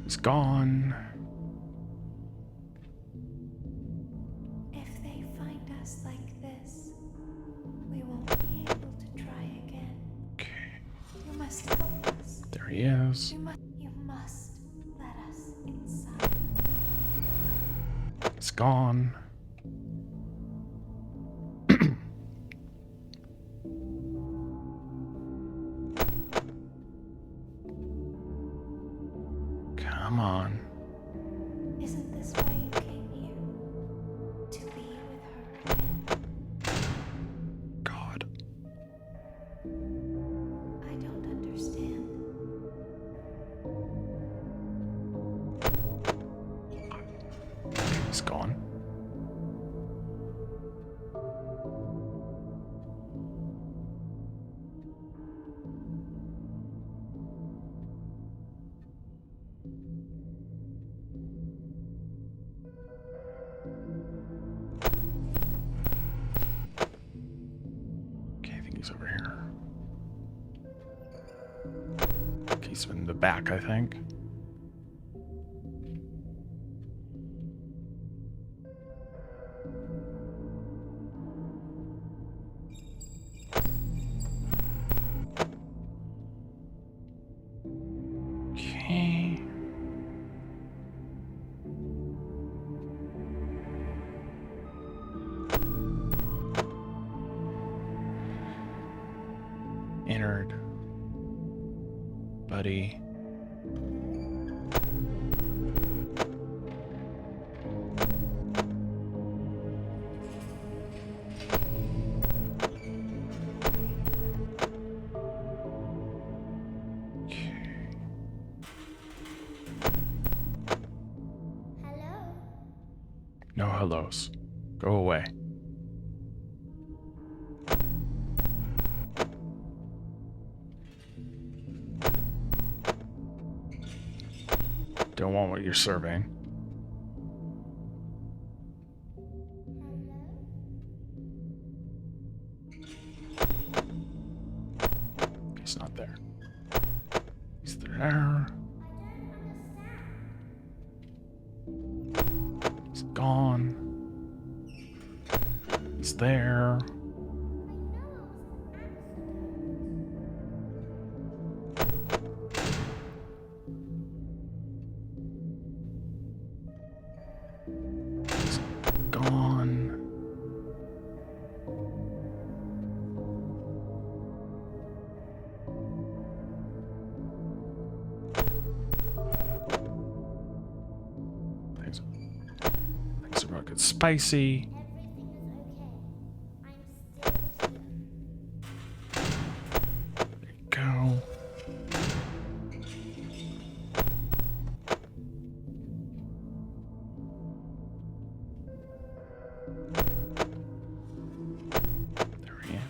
S1: He's gone.
S4: If they find us like this, we won't be able to try again.
S1: Okay.
S4: You must help us.
S1: There he is.
S4: You must let us inside.
S1: It's gone. Come on.
S4: Isn't this why you came here? To be with her again?
S1: God.
S4: I don't understand.
S1: He's gone. Okay, I think he's over here. Okay, he's in the back, I think. Ennard. Buddy.
S3: Hello?
S1: No hellos. Go away. Don't want what you're serving. He's not there. He's there. He's gone. He's there. He's gone. Things are about to get spicy. Go. There he is.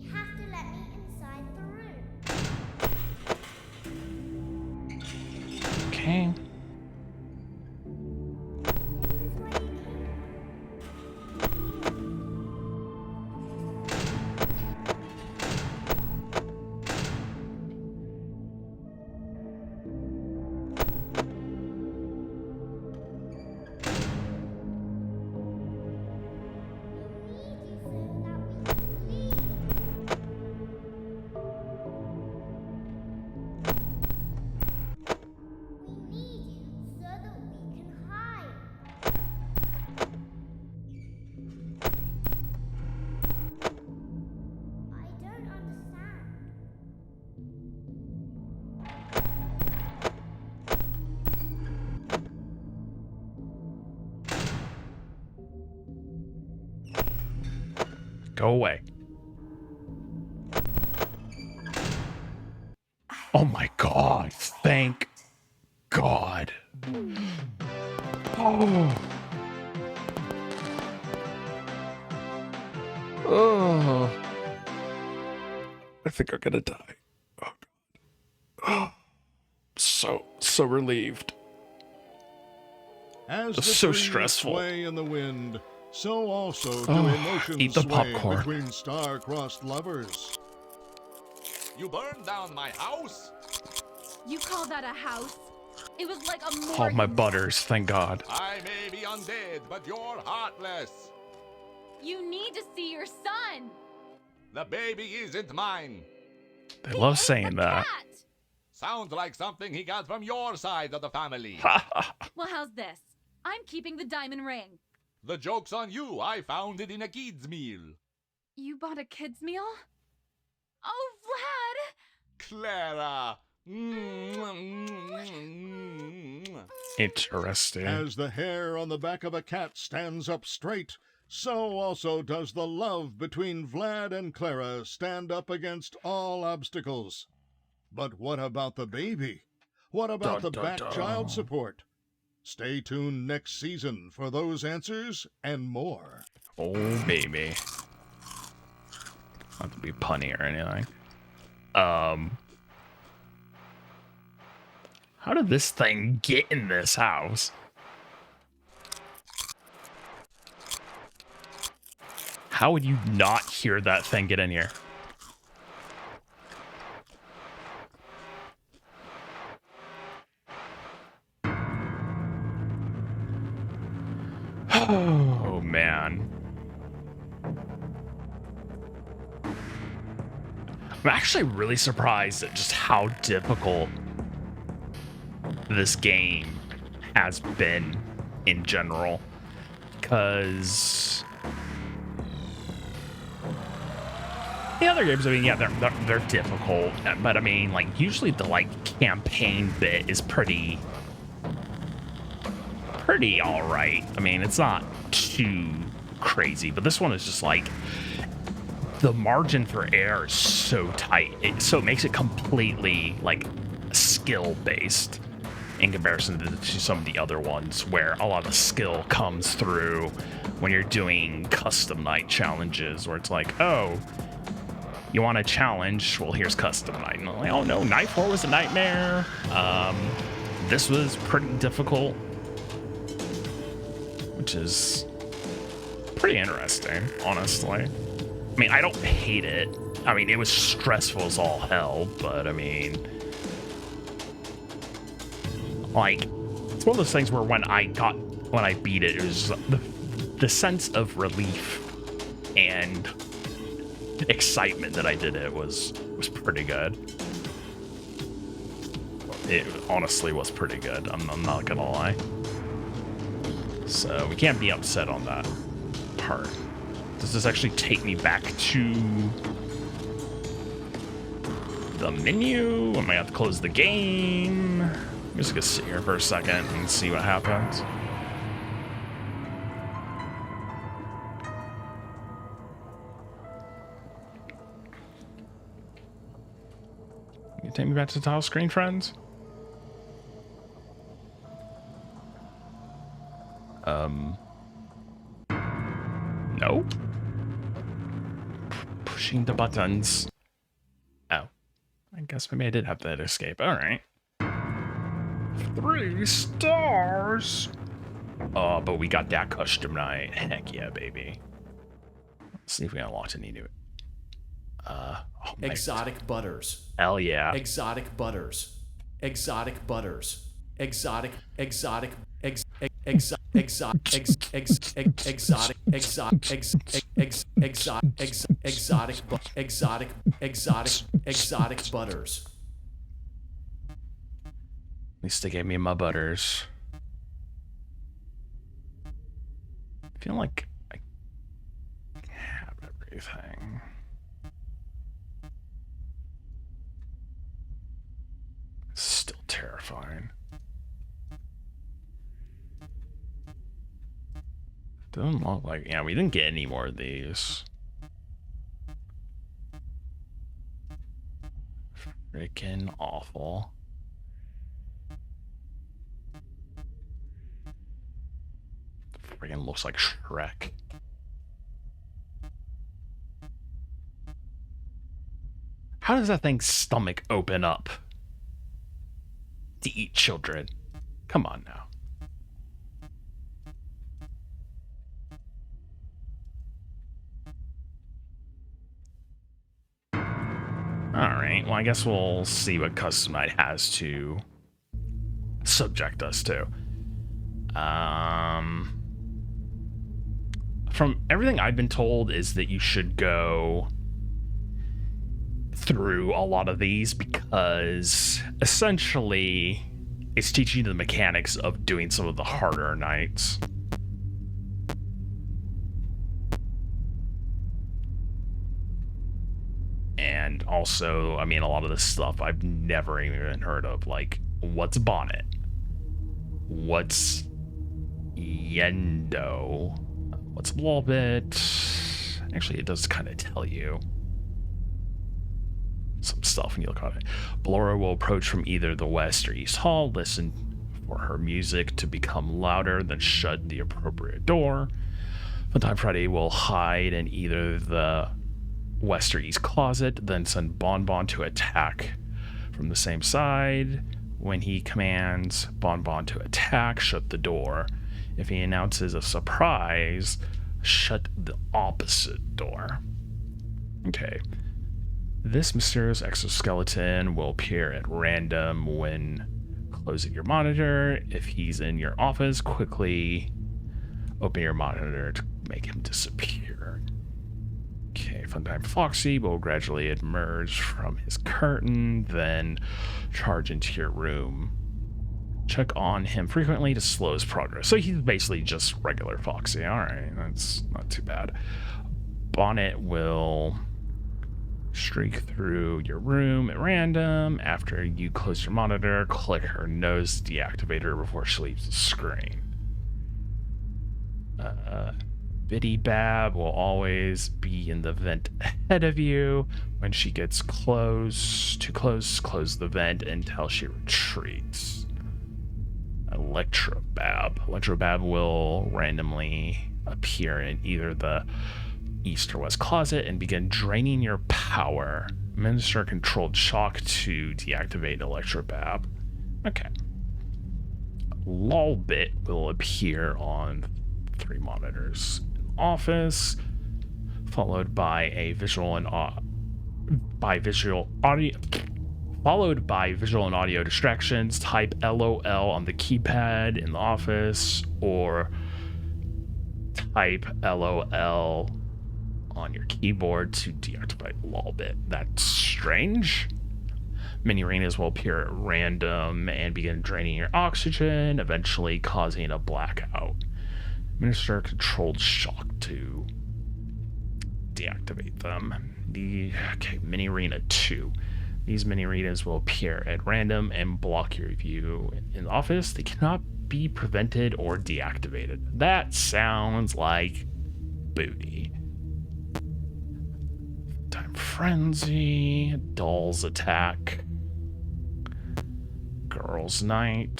S3: You have to let me inside the room.
S1: Okay.
S3: This is where you came. We need you so that we can hide. I don't understand.
S1: Go away. Oh my god. Thank God. Oh. Oh. I think I'm gonna die. Oh god. So relieved.
S6: As
S1: It's
S6: the
S1: so
S6: trees
S1: stressful.
S6: sway in the wind, so also do
S1: Oh,
S6: emotions
S1: eat the
S6: sway
S1: popcorn.
S6: between star-crossed lovers.
S7: You burned down my house?
S8: You call that a house? It was like a
S1: Oh
S8: morgue.
S1: my butters, thank God.
S7: I may be undead, but you're heartless.
S8: You need to see your son.
S7: The baby isn't mine.
S1: They
S8: He
S1: love
S8: ate
S1: saying
S8: the
S1: that.
S8: cat.
S7: Sounds like something he got from your side of the family.
S8: Well, how's this? I'm keeping the diamond ring.
S7: The joke's on you. I found it in a kid's meal.
S8: You bought a kid's meal? Oh, Vlad!
S7: Clara.
S1: Interesting.
S6: As the hair on the back of a cat stands up straight, so also does the love between Vlad and Clara stand up against all obstacles. But what about the baby? What about the back child support? Stay tuned next season for those answers and more.
S1: Oh baby. Not to be punny or anything. How did this thing get in this house? How would you not hear that thing get in here? Oh man. I'm actually really surprised at just how difficult this game has been in general, because the other games, I mean, yeah, they're difficult, but I mean, like, usually the like campaign bit is pretty all right. I mean, it's not too crazy, but this one is just like the margin for error is so tight, so it makes it completely like skill based in comparison to some of the other ones where a lot of the skill comes through when you're doing custom night challenges, where it's like, oh, you want a challenge? Well, here's custom night. And I'm like, oh no, night 4 was a nightmare. This was pretty difficult, which is pretty interesting, honestly. I mean, I don't hate it. I mean, it was stressful as all hell, but I mean, like, it's one of those things where when I beat it, it was the sense of relief and excitement that I did it was pretty good. It honestly was pretty good. I'm not gonna lie. So we can't be upset on that part. Does this actually take me back to the menu? Am I gonna have to close the game? I'm just gonna sit here for a second and see what happens. You take me back to the title screen, friends? No. Pushing the buttons. Oh. I guess maybe I did have that escape. Alright. 3 stars! Oh, but we got that custom night. Heck yeah, baby. Let's see if we unlocked any new... Oh
S2: Exotic butters.
S1: Hell yeah.
S2: Exotic butters. Exotic butters. Exotic butters.
S1: At least they gave me my butters. I feel like I have everything. It's still terrifying. Doesn't look like... Yeah, we didn't get any more of these. Freaking awful. Freaking looks like Shrek. How does that thing's stomach open up to eat children? Come on now. Alright, well, I guess we'll see what Custom Night has to subject us to. From everything I've been told is that you should go through a lot of these because essentially it's teaching you the mechanics of doing some of the harder nights. And also, I mean, a lot of this stuff I've never even heard of, like, what's bonnet? What's yendo? What's a little bit... Actually, it does kind of tell you some stuff when you look at it. Ballora will approach from either the west or east hall, listen for her music to become louder, then shut the appropriate door. Funtime Friday will hide in either the west or east closet, then send Bonbon to attack from the same side. When he commands Bonbon to attack, shut the door. If he announces a surprise, shut the opposite door. Okay. This mysterious exoskeleton will appear at random when closing your monitor. If he's in your office, quickly open your monitor to make him disappear. Okay, Funtime Foxy will gradually emerge from his curtain, then charge into your room. Check on him frequently to slow his progress. So he's basically just regular Foxy. All right, that's not too bad. Bonnet will streak through your room at random. After you close your monitor, click her nose to deactivate her before she leaves the screen. Biddy Bab will always be in the vent ahead of you. When she gets too close, close the vent until she retreats. Electrobab will randomly appear in either the east or west closet and begin draining your power. Administer a controlled shock to deactivate Electrobab. Okay. Lolbit will appear on 3 monitors in the office, followed by visual and audio distractions. Type LOL on the keypad in the office, or type LOL on your keyboard to deactivate Lolbit. That's strange. Mini arenas will appear at random and begin draining your oxygen, eventually causing a blackout. Administer a controlled shock to deactivate them. Mini arena 2. These mini arenas will appear at random and block your view in the office. They cannot be prevented or deactivated. That sounds like booty. Time Frenzy, Dolls Attack, Girls Night,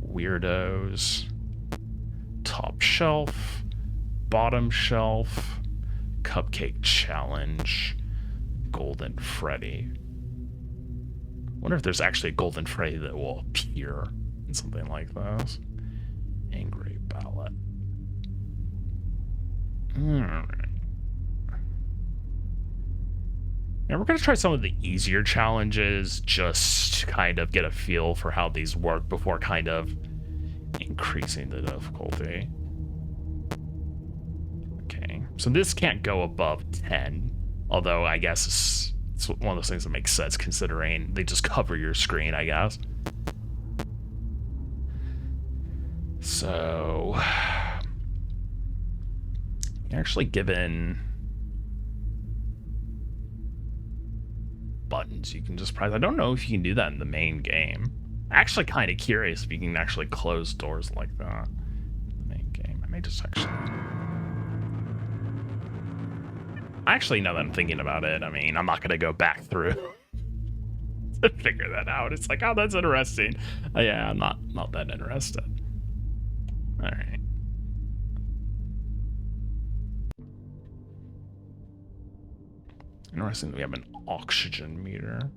S1: Weirdos, Top Shelf, Bottom Shelf, Cupcake Challenge, Golden Freddy. Wonder if there's actually a Golden Freddy that will appear in something like this. Angry Ballot. Alright. Now we're going to try some of the easier challenges, just to kind of get a feel for how these work before kind of increasing the difficulty. Okay, so this can't go above 10, although I guess it's one of those things that makes sense considering they just cover your screen, I guess. So, you're actually given buttons you can just press. I don't know if you can do that in the main game. Actually kind of curious if you can actually close doors like that in the main game. I may just actually, now that I'm thinking about it, I mean, I'm not going to go back through to figure that out. It's like, oh, that's interesting. Yeah, I'm not that interested. All right. Interesting that we have an oxygen meter.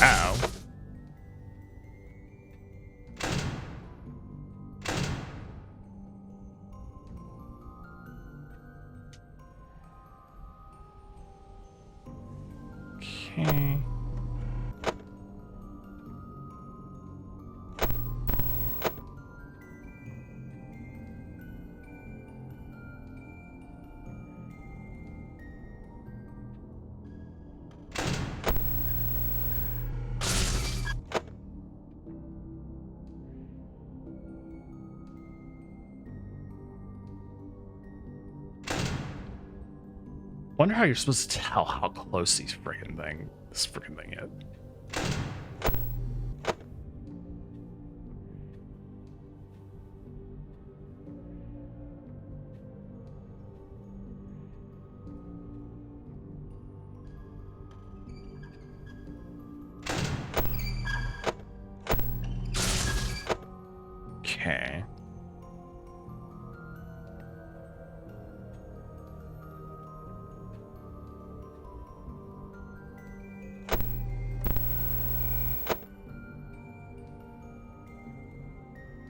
S1: Ow. Okay. Wonder how you're supposed to tell how close this freaking thing is.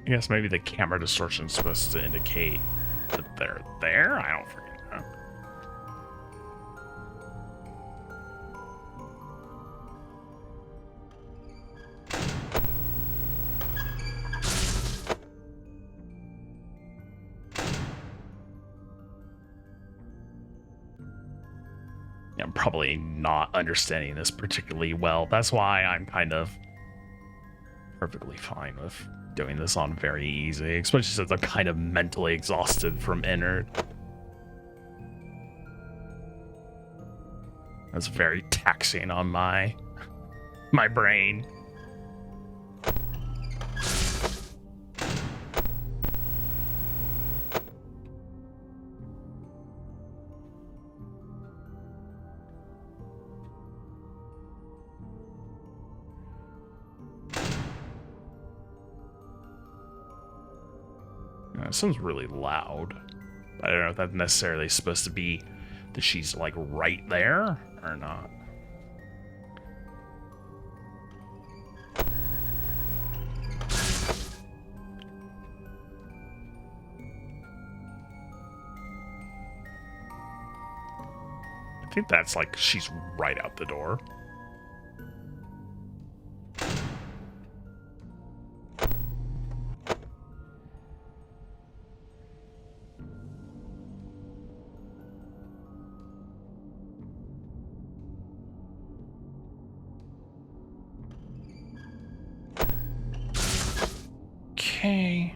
S1: I guess maybe the camera distortion is supposed to indicate that they're there? I don't freaking know. I'm probably not understanding this particularly well. That's why I'm kind of perfectly fine with doing this on very easy, especially since I'm kind of mentally exhausted from ENNARD. That's very taxing on my brain. It sounds really loud. I don't know if that's necessarily supposed to be that she's like right there or not. I think that's like she's right out the door. Okay.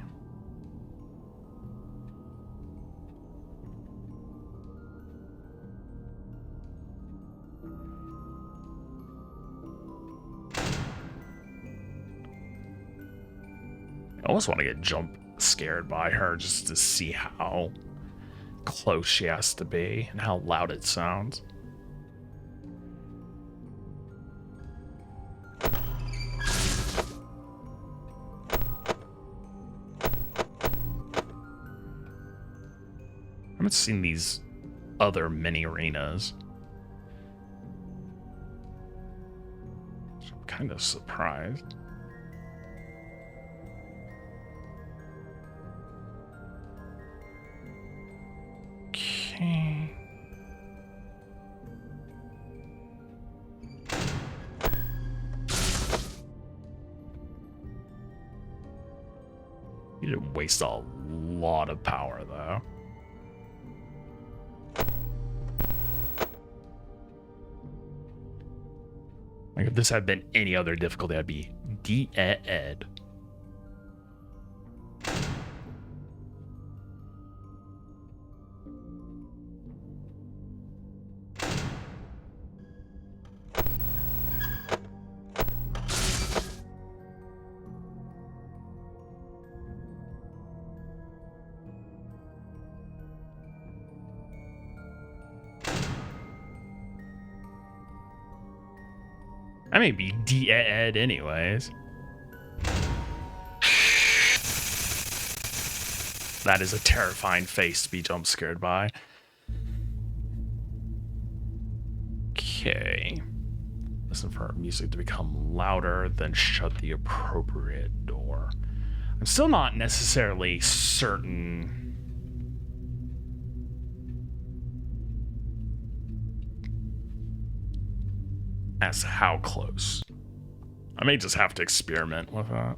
S1: I almost want to get jump scared by her just to see how close she has to be and how loud it sounds. I haven't seen these other mini arenas. So I'm kind of surprised. Okay. You didn't waste a lot of power though. Like if this had been any other difficulty, I'd be dead. I may be dead anyways. That is a terrifying face to be jump scared by. Okay. Listen for our music to become louder, then shut the appropriate door. I'm still not necessarily certain as to how close. I may just have to experiment with that.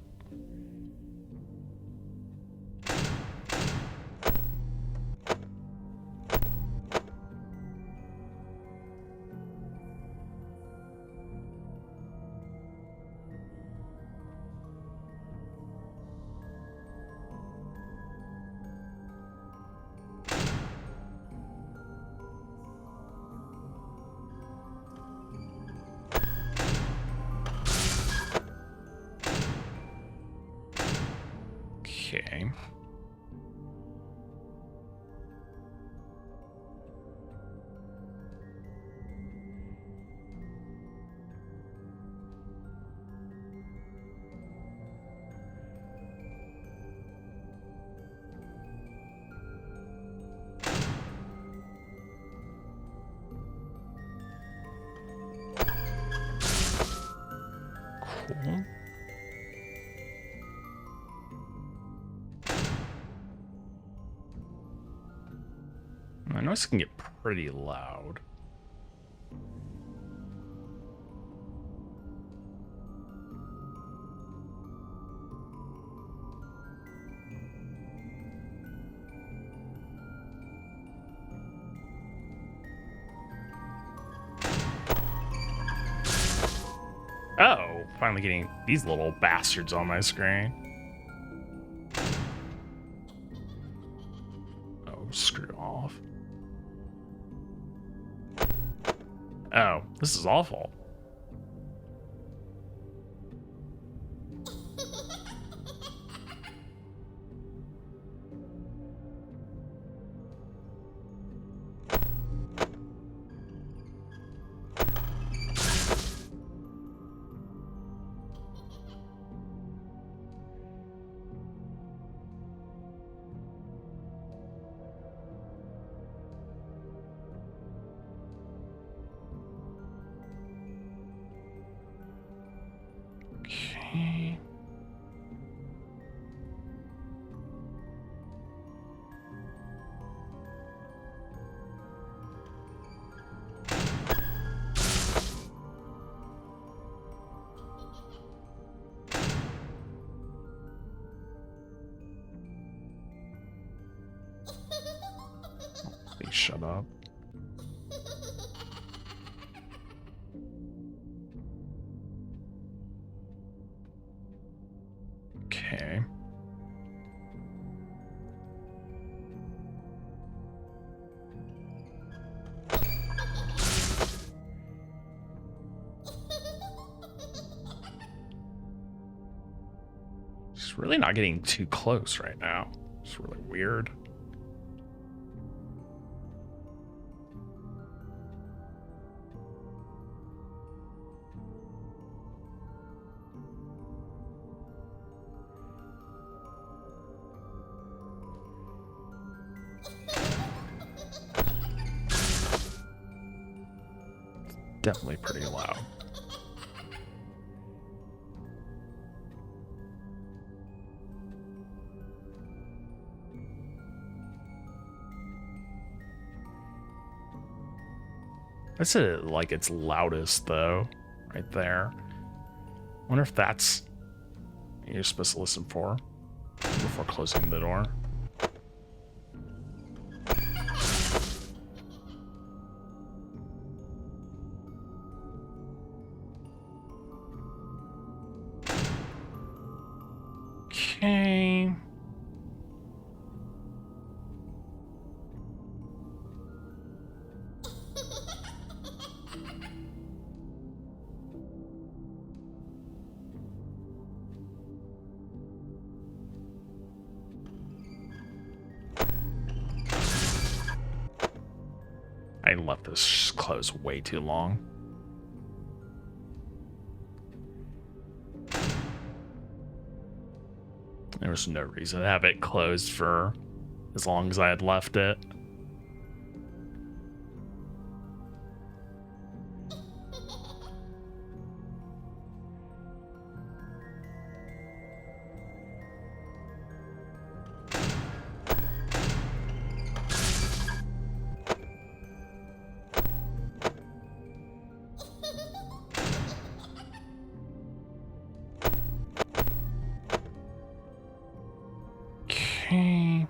S1: Okay. Cool. know this can get pretty loud. Oh, finally getting these little bastards on my screen. Oh, screw off. Oh, this is awful. Okay. Please shut up. Okay. She's really not getting too close right now. It's really weird. Definitely pretty loud. I said it like it's loudest though, right there. Wonder if that's what you're supposed to listen for before closing the door. Okay. I left this closed way too long. There was no reason to have it closed for as long as I had left it. Okay.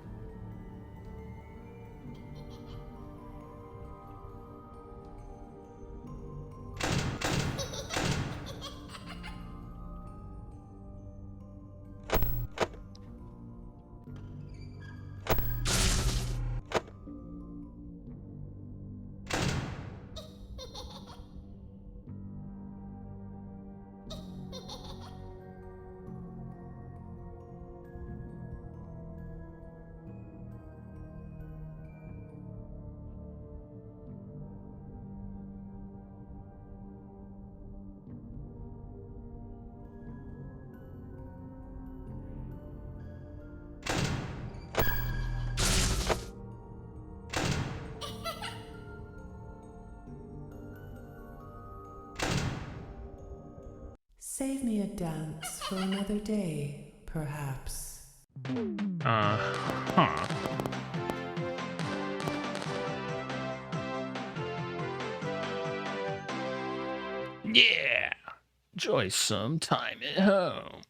S9: Save me a dance for another day, perhaps.
S1: Huh. Yeah! Enjoy some time at home.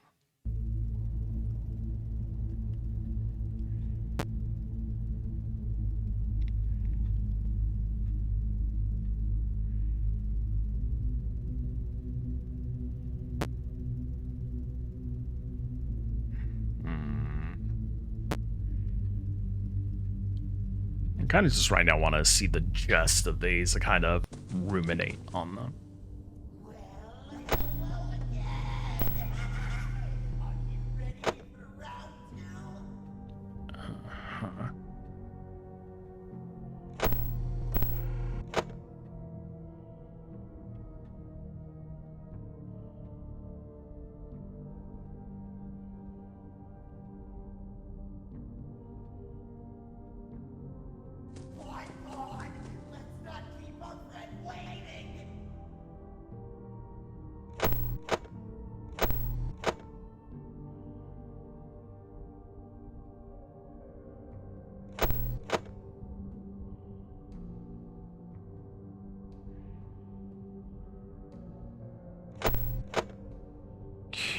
S1: I kind of just right now want to see the gist of these to kind of ruminate on them.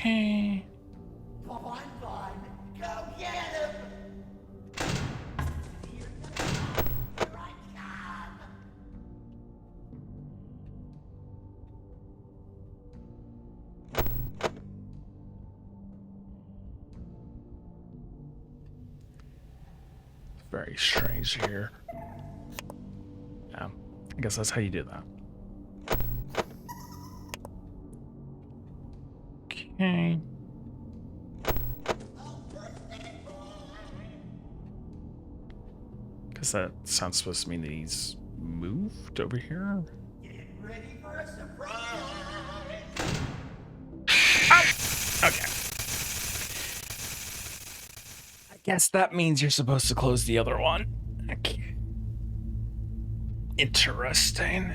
S1: Okay. Very strange here. Yeah, I guess that's how you do that. Okay. Guess that sounds supposed to mean that he's moved over here.
S7: Get ready for a surprise!
S1: Oh! Okay. I guess that means you're supposed to close the other one. Okay. Interesting.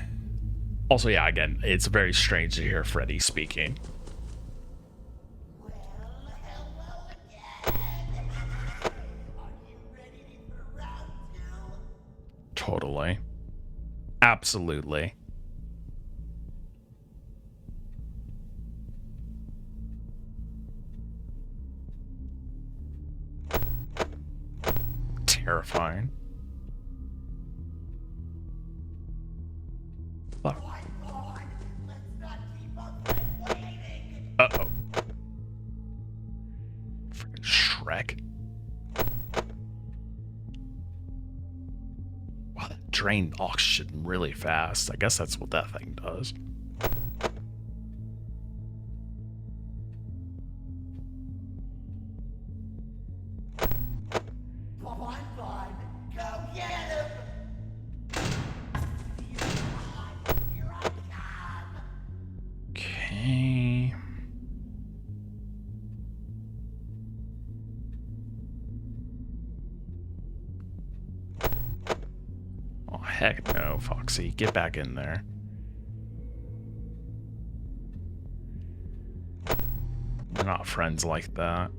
S1: Also, yeah, again, it's very strange to hear Freddy speaking. Totally. Absolutely. Terrifying. Fuck. Uh-oh. Freaking Shrek. Wow, that drained oxygen really fast. I guess that's what that thing does. Okay. Oh, heck no, Foxy. Get back in there. We're not friends like that.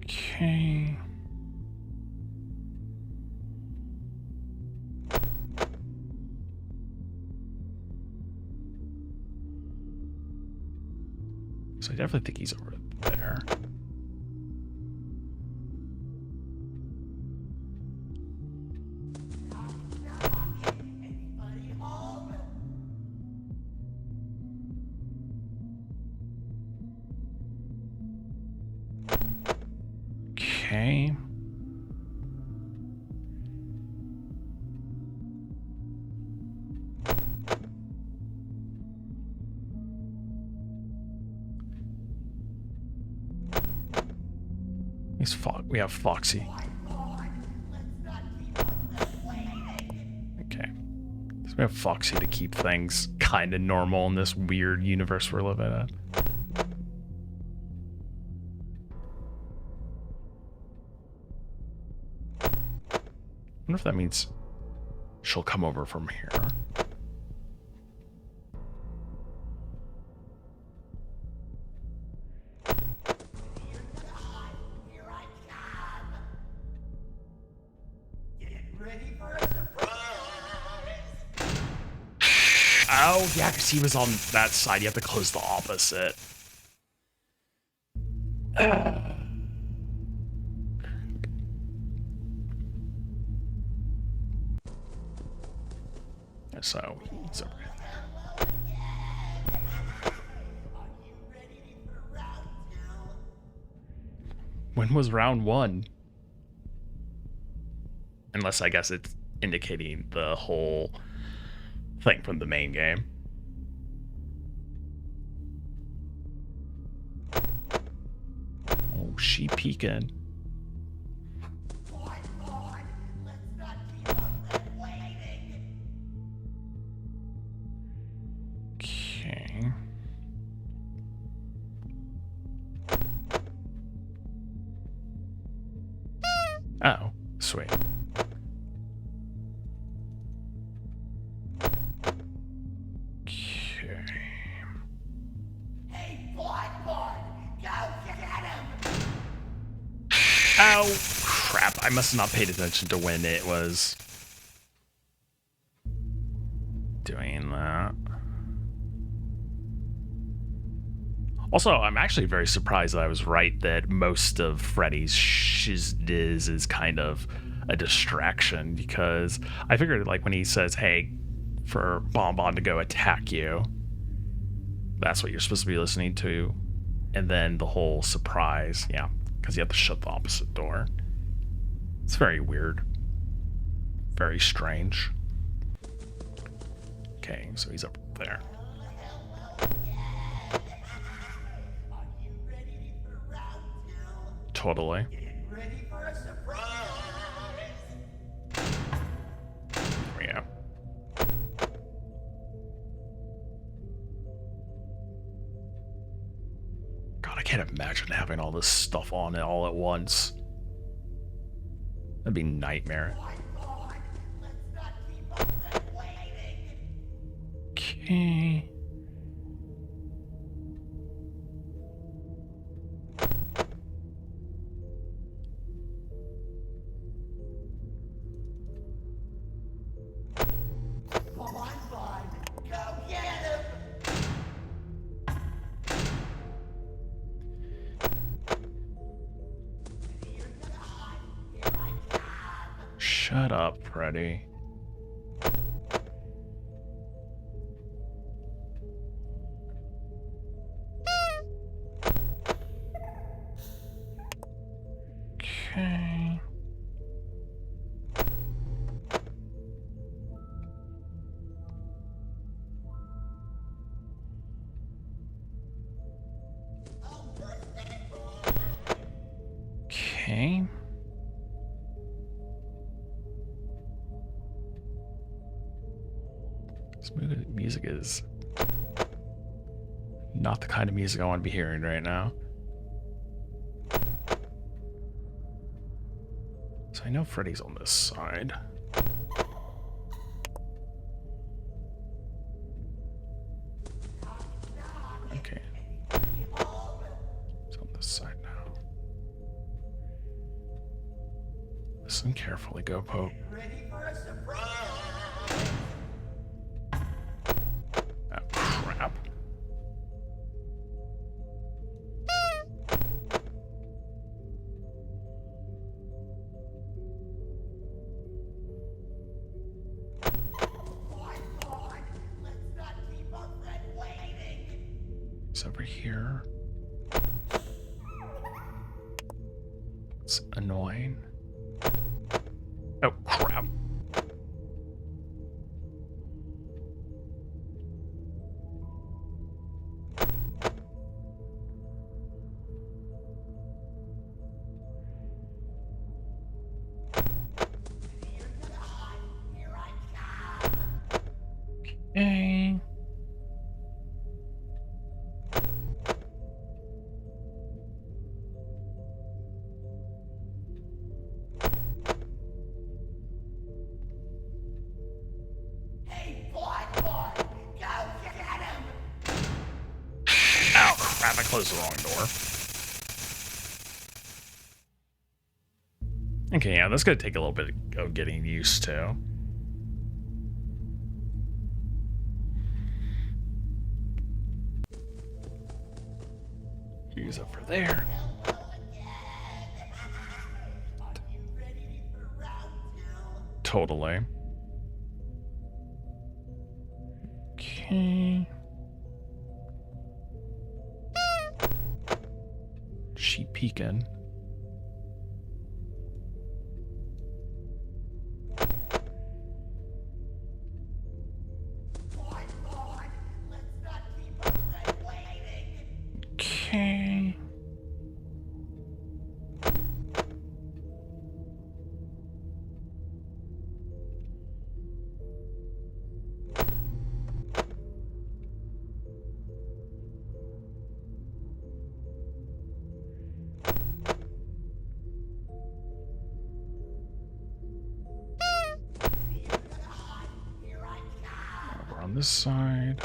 S1: Okay. So I definitely think he's over there. Okay. We have Foxy. Okay. So we have Foxy to keep things kind of normal in this weird universe we're living in. I wonder if that means she'll come over from here. Oh, yeah, because he was on that side. You have to close the opposite. So he's over there. When was round 1? Unless I guess it's indicating the whole thing from the main game. Oh, she peeking. Okay. Oh, sweet. Okay.
S10: Hey, Bloodborne, go get him!
S1: Ow! Crap, I must have not paid attention to when it was doing that. Also, I'm actually very surprised that I was right that most of Freddy's shizdiz is kind of a distraction, because I figured, like, when he says, hey, for Bonbon to go attack you, that's what you're supposed to be listening to. And then the whole surprise, yeah, because you have to shut the opposite door. It's very weird. Very strange. Okay, so he's up there. Totally.
S10: Ready for a surprise?
S1: Yeah. God, I can't imagine having all this stuff on it all at once. That'd be a nightmare. Okay. Shut up, Freddy. Okay. Okay. This music is not the kind of music I want to be hearing right now. So I know Freddy's on this side. Okay. It's on this side now. Listen carefully, Go Pope.
S10: Ready for a surprise?
S1: Oh, crap.
S10: Let's not keep our friend waiting.
S1: It's over here. It's annoying. Oh, crap.
S10: Here I come.
S1: Okay.
S10: Hey, Bloodborne, go get him.
S1: Oh, crap, I closed the wrong door. Okay, yeah, that's gonna take a little bit of getting used to. Use it for there. Totally. Okay. She peeking. Okay. Over on this side.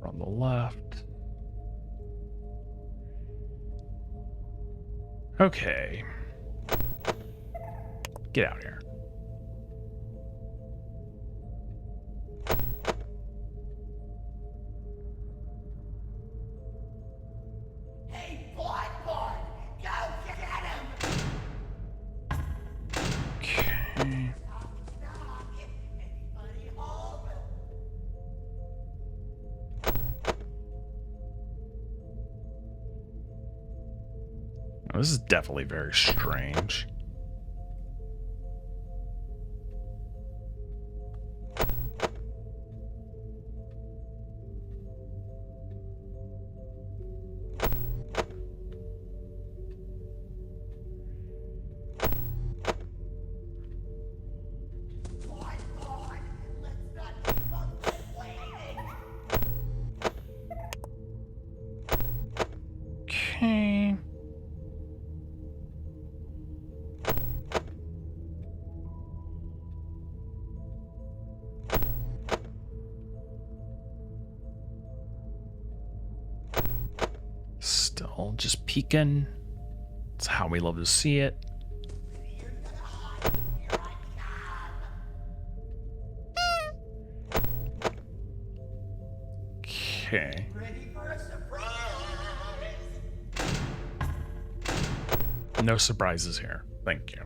S1: On the left. Okay. Get out here.
S10: Hey, Bloodborne! Go get him!
S1: Okay.
S10: Knock. Anybody home?
S1: Now, this is definitely very strange.
S10: Bloodborne! Let's not keep our friend waiting!
S1: Okay. Still just peeking. That's how we love to see it.
S10: You're gonna hide. Here I
S1: Okay.
S10: come! Ready for a surprise?
S1: No surprises here. Thank you.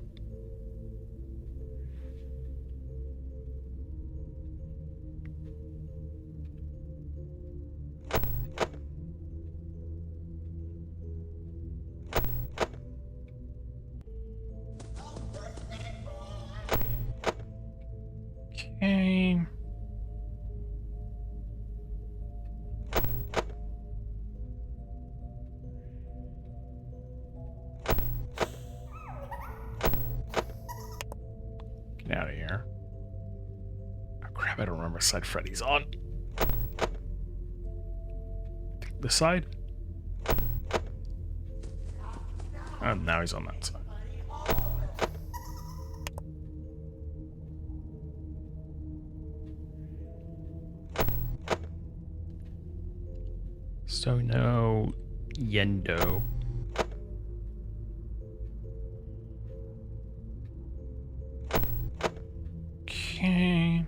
S1: Okay. Get out of here. Oh, crap, I don't remember what side Freddy's on. This side? Oh, now he's on that side. So no Yendo. Okay.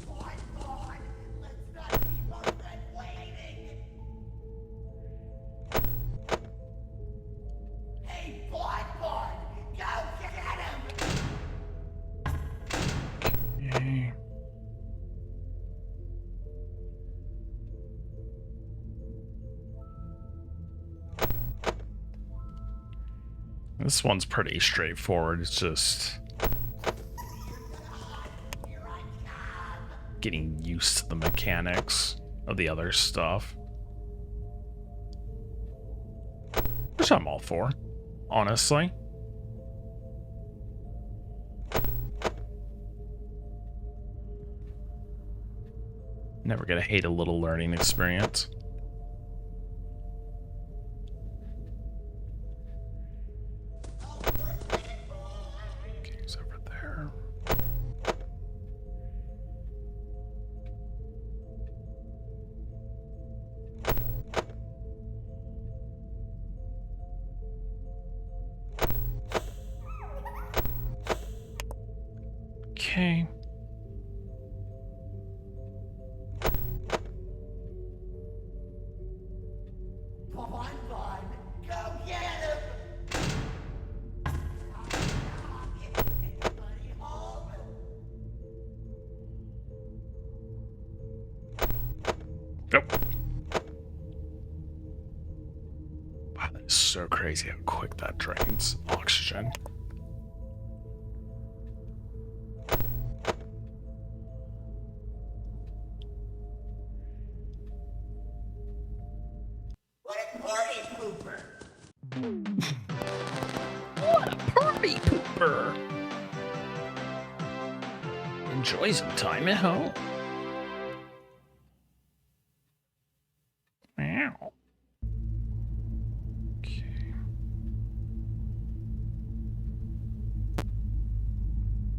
S10: Bloodborne! Let's not keep our friend waiting! Hey, Bloodborne! Go get him!
S1: Okay. This one's pretty straightforward. It's just getting used to the mechanics of the other stuff. Which I'm all for, honestly. Never gonna hate a little learning experience. Okay.
S10: Bon, go get him! Anybody home?
S1: Nope. Wow, that is so crazy how quick that drains oxygen.
S10: What a party pooper!
S1: What a party pooper! Enjoy some time at home. Wow. Okay.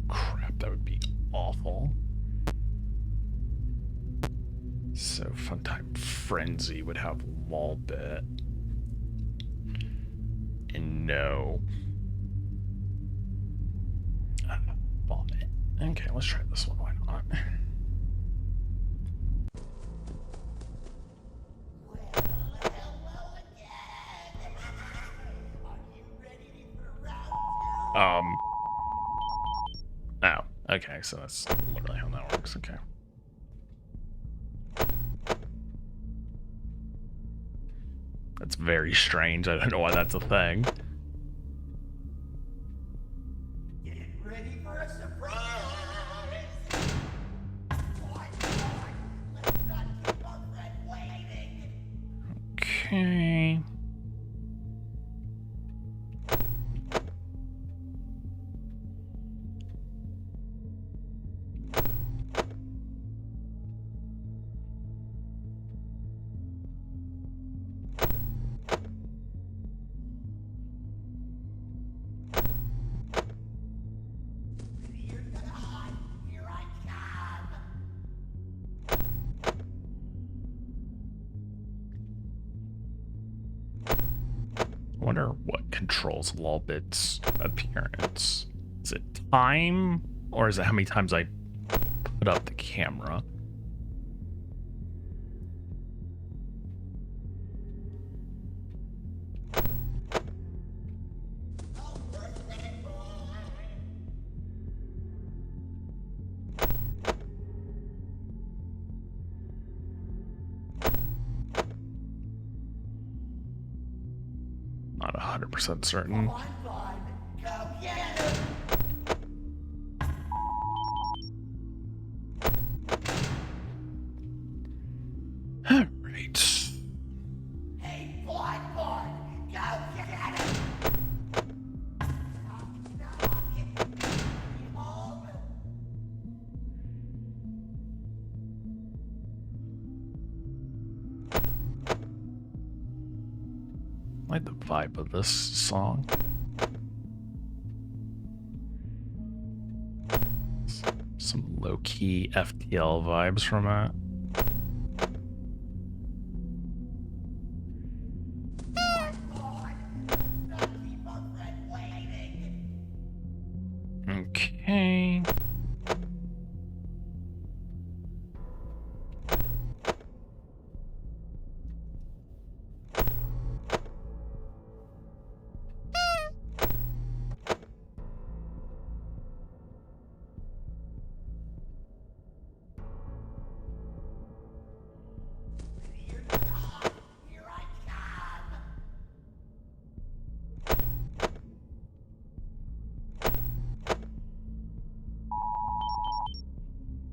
S1: Crap, that would be awful. So Funtime Frenzy would have wall bit. And no. Vomit. Okay, let's try this one. Why not?
S10: Well, hello again! Are you ready for round two?
S1: Oh, okay, so that's literally how that works. Okay. That's very strange. I don't know why that's a thing.
S10: Get ready for a surprise! Let's not keep our friend waiting!
S1: Okay.
S10: Fear not, here I come!
S1: I wonder what controls Lolbit's appearance. Is it time, or is it how many times I put up the camera? Not 100% certain.
S10: Bon, go get him!
S1: All right.
S10: Hey, Bon, go get him! Knock, anybody home?
S1: I like the vibe of this song. Some low-key FTL vibes from it.
S10: Not keep our friend waiting!
S1: Okay.
S10: Fear not, here I come!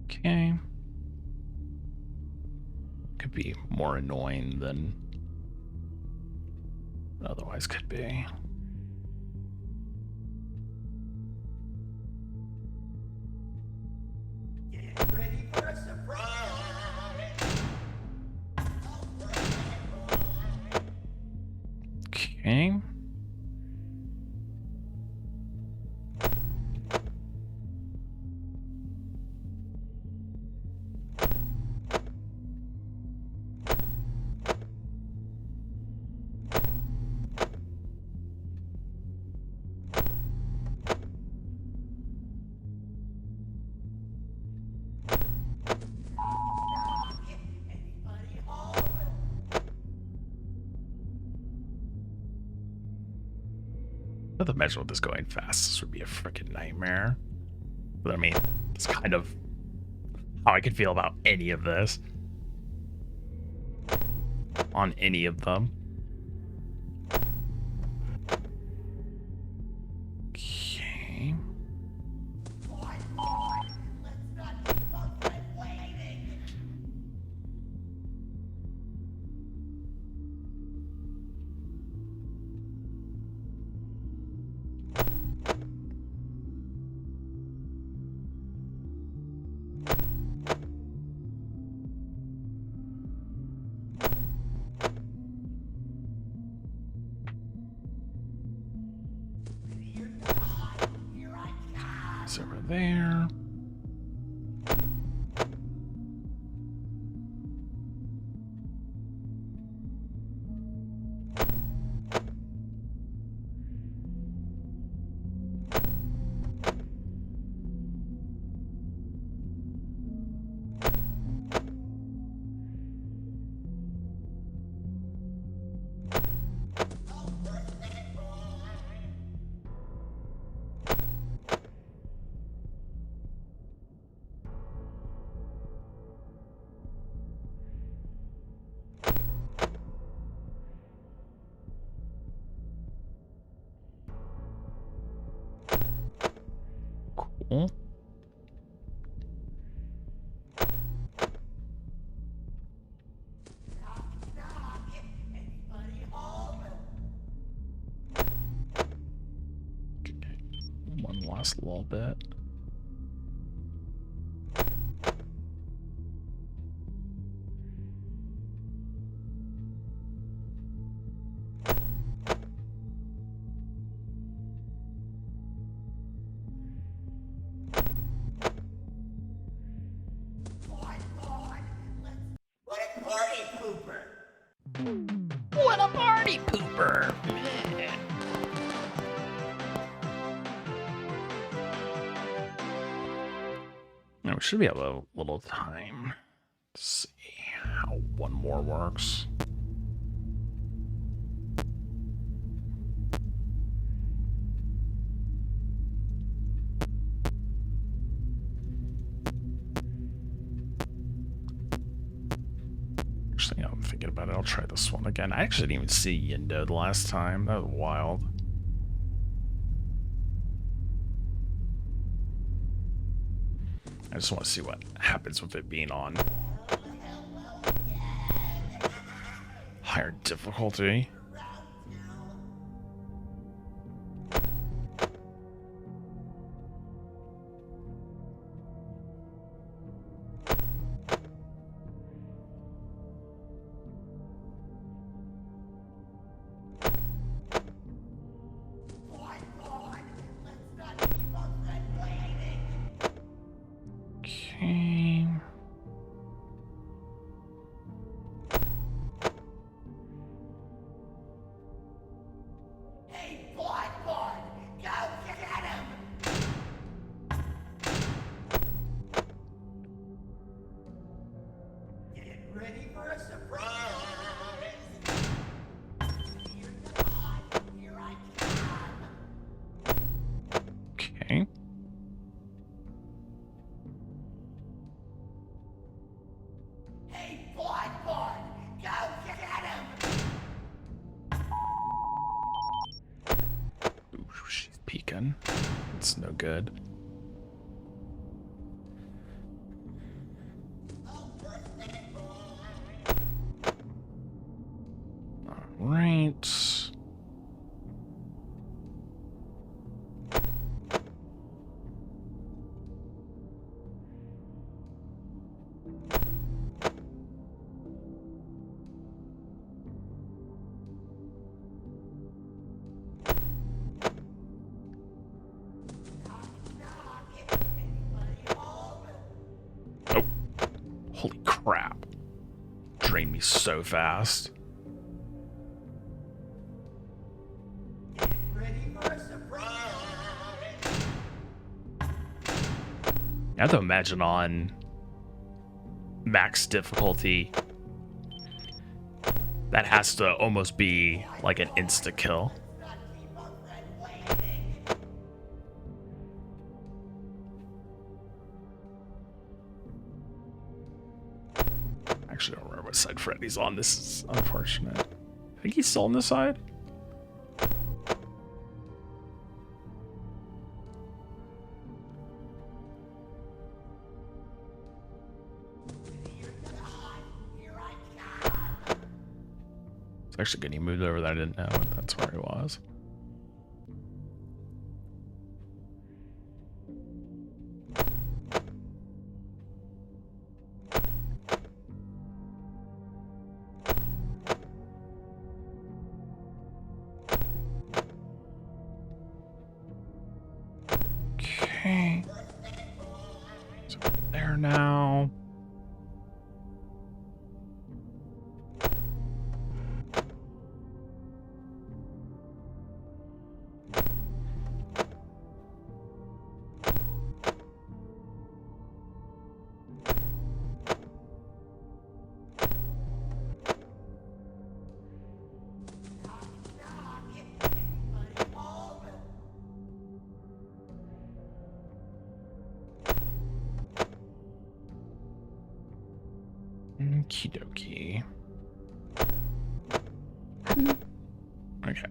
S1: Okay. Could be more annoying than it otherwise could be.
S10: Get ready for a surprise!
S1: Okay. I'd imagine with this going fast, this would be a freaking nightmare. But I mean, it's kind of how I could feel about any of this. On any of them. Okay. It's over there. Cool. Okay. One last little bit.
S10: What a party pooper!
S1: What a party pooper! Man. Now we should be able to have a little time to see how one more works. Actually, I'm thinking about it. I'll try this one again. I actually didn't even see Yindo the last time. That was wild. I just want to see what happens with it being on higher difficulty. Okay.
S10: Hey, Blood Boy, go get him! Get ready for a surprise! Fear not, here I come!
S1: Okay.
S10: Hey, Blood Boy, go get him!
S1: Ooh, she's peeking. It's no good. Alright. Oh. Holy crap. Drained me so fast.
S10: Ready for a surprise!
S1: I have to imagine on max difficulty, that has to almost be like an insta kill.
S10: Not keep our friend waiting!
S1: actually don't remember what side Freddy's on. This is unfortunate. I think he's still on this side. It's actually good he moved over there. I didn't know that's where he was. Okay. So there now. Okie dokie. Okay.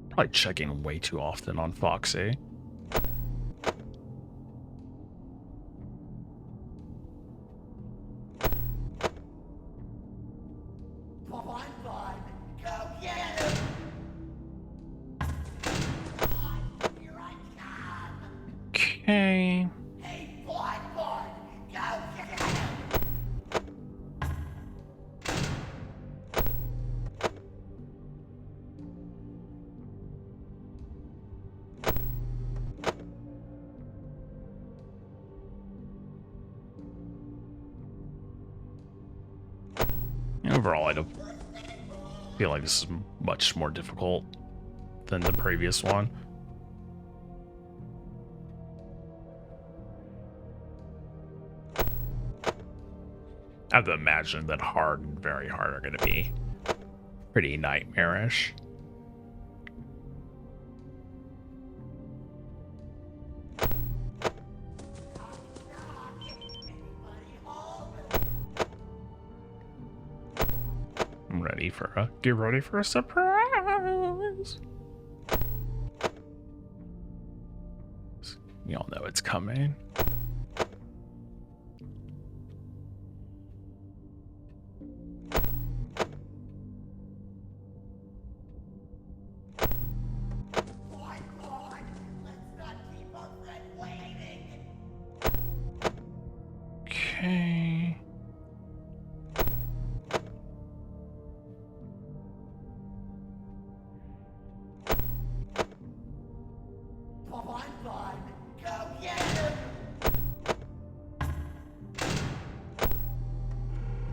S1: Probably checking way too often on Foxy. Okay.
S10: Hey, Blind Boy, go get him!
S1: Overall, I don't feel like this is much more difficult than the previous one. I have to imagine that hard and very hard are going to be pretty nightmarish. I'm ready for a get ready for a surprise. You all know it's coming. Okay.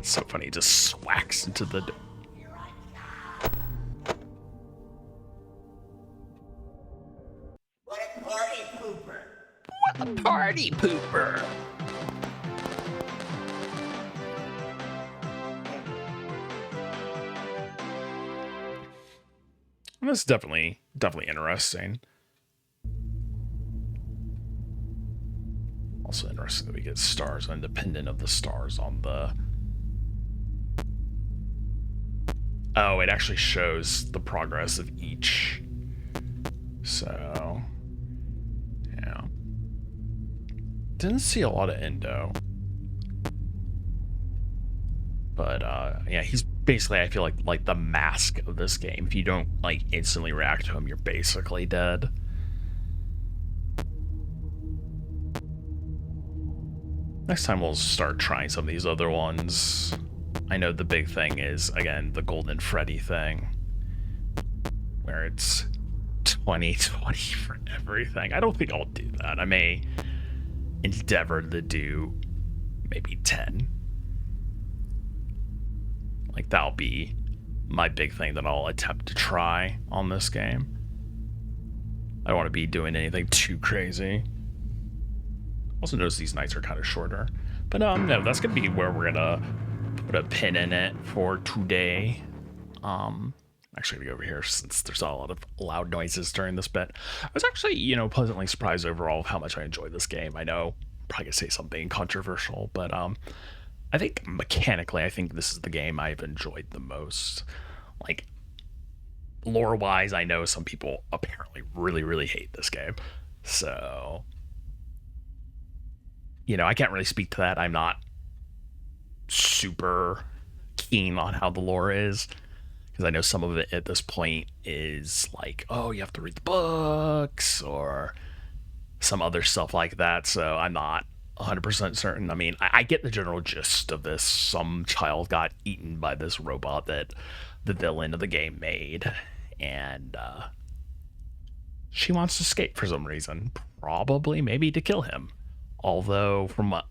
S1: It's so funny, he just swacks into the
S10: What a party pooper!
S1: What a party pooper! This is definitely interesting. Also interesting that we get stars independent of the stars on the... Oh, it actually shows the progress of each. So, yeah. Didn't see a lot of Endo. But, yeah, he's basically, I feel like the mask of this game. If you don't, like, instantly react to him, you're basically dead. Next time we'll start trying some of these other ones. I know the big thing is, again, the Golden Freddy thing. Where it's 20/20 for everything. I don't think I'll do that. I may endeavor to do maybe 10. Like, that'll be my big thing that I'll attempt to try on this game. I don't want to be doing anything too crazy. Also notice these nights are kind of shorter. But no, that's gonna be where we're gonna put a pin in it for today. Actually gonna go over here since there's a lot of loud noises during this bit. I was actually, pleasantly surprised overall of how much I enjoyed this game. I know I'm probably gonna say something controversial, but I think mechanically, I think this is the game I've enjoyed the most. Like, lore-wise, I know some people apparently really, really hate this game. So, I can't really speak to that. I'm not super keen on how the lore is, because I know some of it at this point is like, oh, you have to read the books or some other stuff like that. So I'm not 100% certain. I mean, I get the general gist of this. Some child got eaten by this robot that the villain of the game made, and she wants to escape for some reason, probably maybe to kill him. Although from what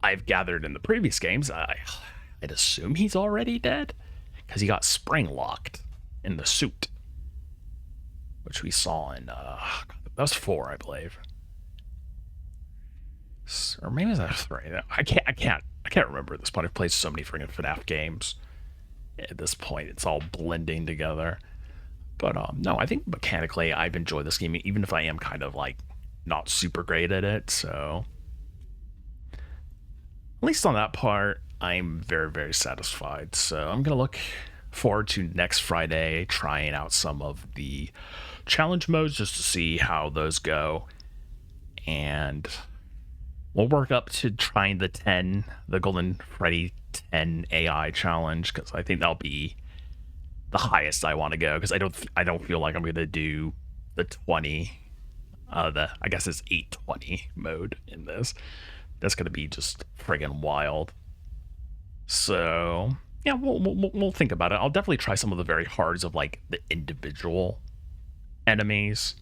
S1: I've gathered in the previous games, I'd assume he's already dead, because he got spring locked in the suit, which we saw in that was 4, I believe, or maybe it was 3. I can't remember at this point. I've played so many freaking FNAF games. At this point, it's all blending together. But no, I think mechanically I've enjoyed this game, even if I am kind of like not super great at it. So at least on that part, I'm very, very satisfied. So I'm gonna look forward to next Friday trying out some of the challenge modes just to see how those go, and we'll work up to trying the Golden Freddy 10 AI challenge, because I think that'll be the highest I want to go, because I don't feel like I'm gonna do the 20, I guess it's 820 mode in this. That's gonna be just friggin' wild. So yeah, we'll think about it. I'll definitely try some of the very hards of like the individual enemies,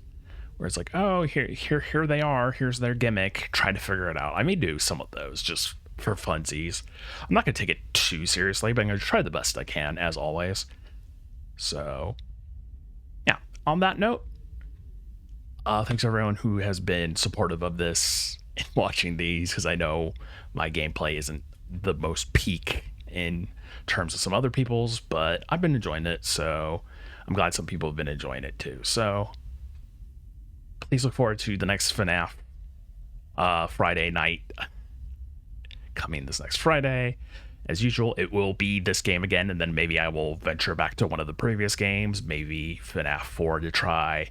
S1: where it's like, oh, here they are, here's their gimmick, try to figure it out. I may do some of those just for funsies. I'm not gonna take it too seriously, but I'm gonna try the best I can, as always. So yeah, on that note, thanks everyone who has been supportive of this and watching these, because I know my gameplay isn't the most peak in terms of some other people's, but I've been enjoying it, so I'm glad some people have been enjoying it too. So please look forward to the next FNAF Friday night coming this next Friday. As usual, it will be this game again, and then maybe I will venture back to one of the previous games, maybe FNAF 4 to try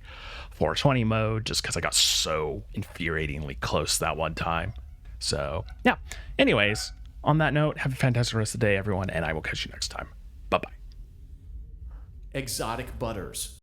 S1: 420 mode, just because I got so infuriatingly close that one time. So yeah, anyways, on that note, have a fantastic rest of the day, everyone, and I will catch you next time. Bye-bye.
S2: Exotic butters.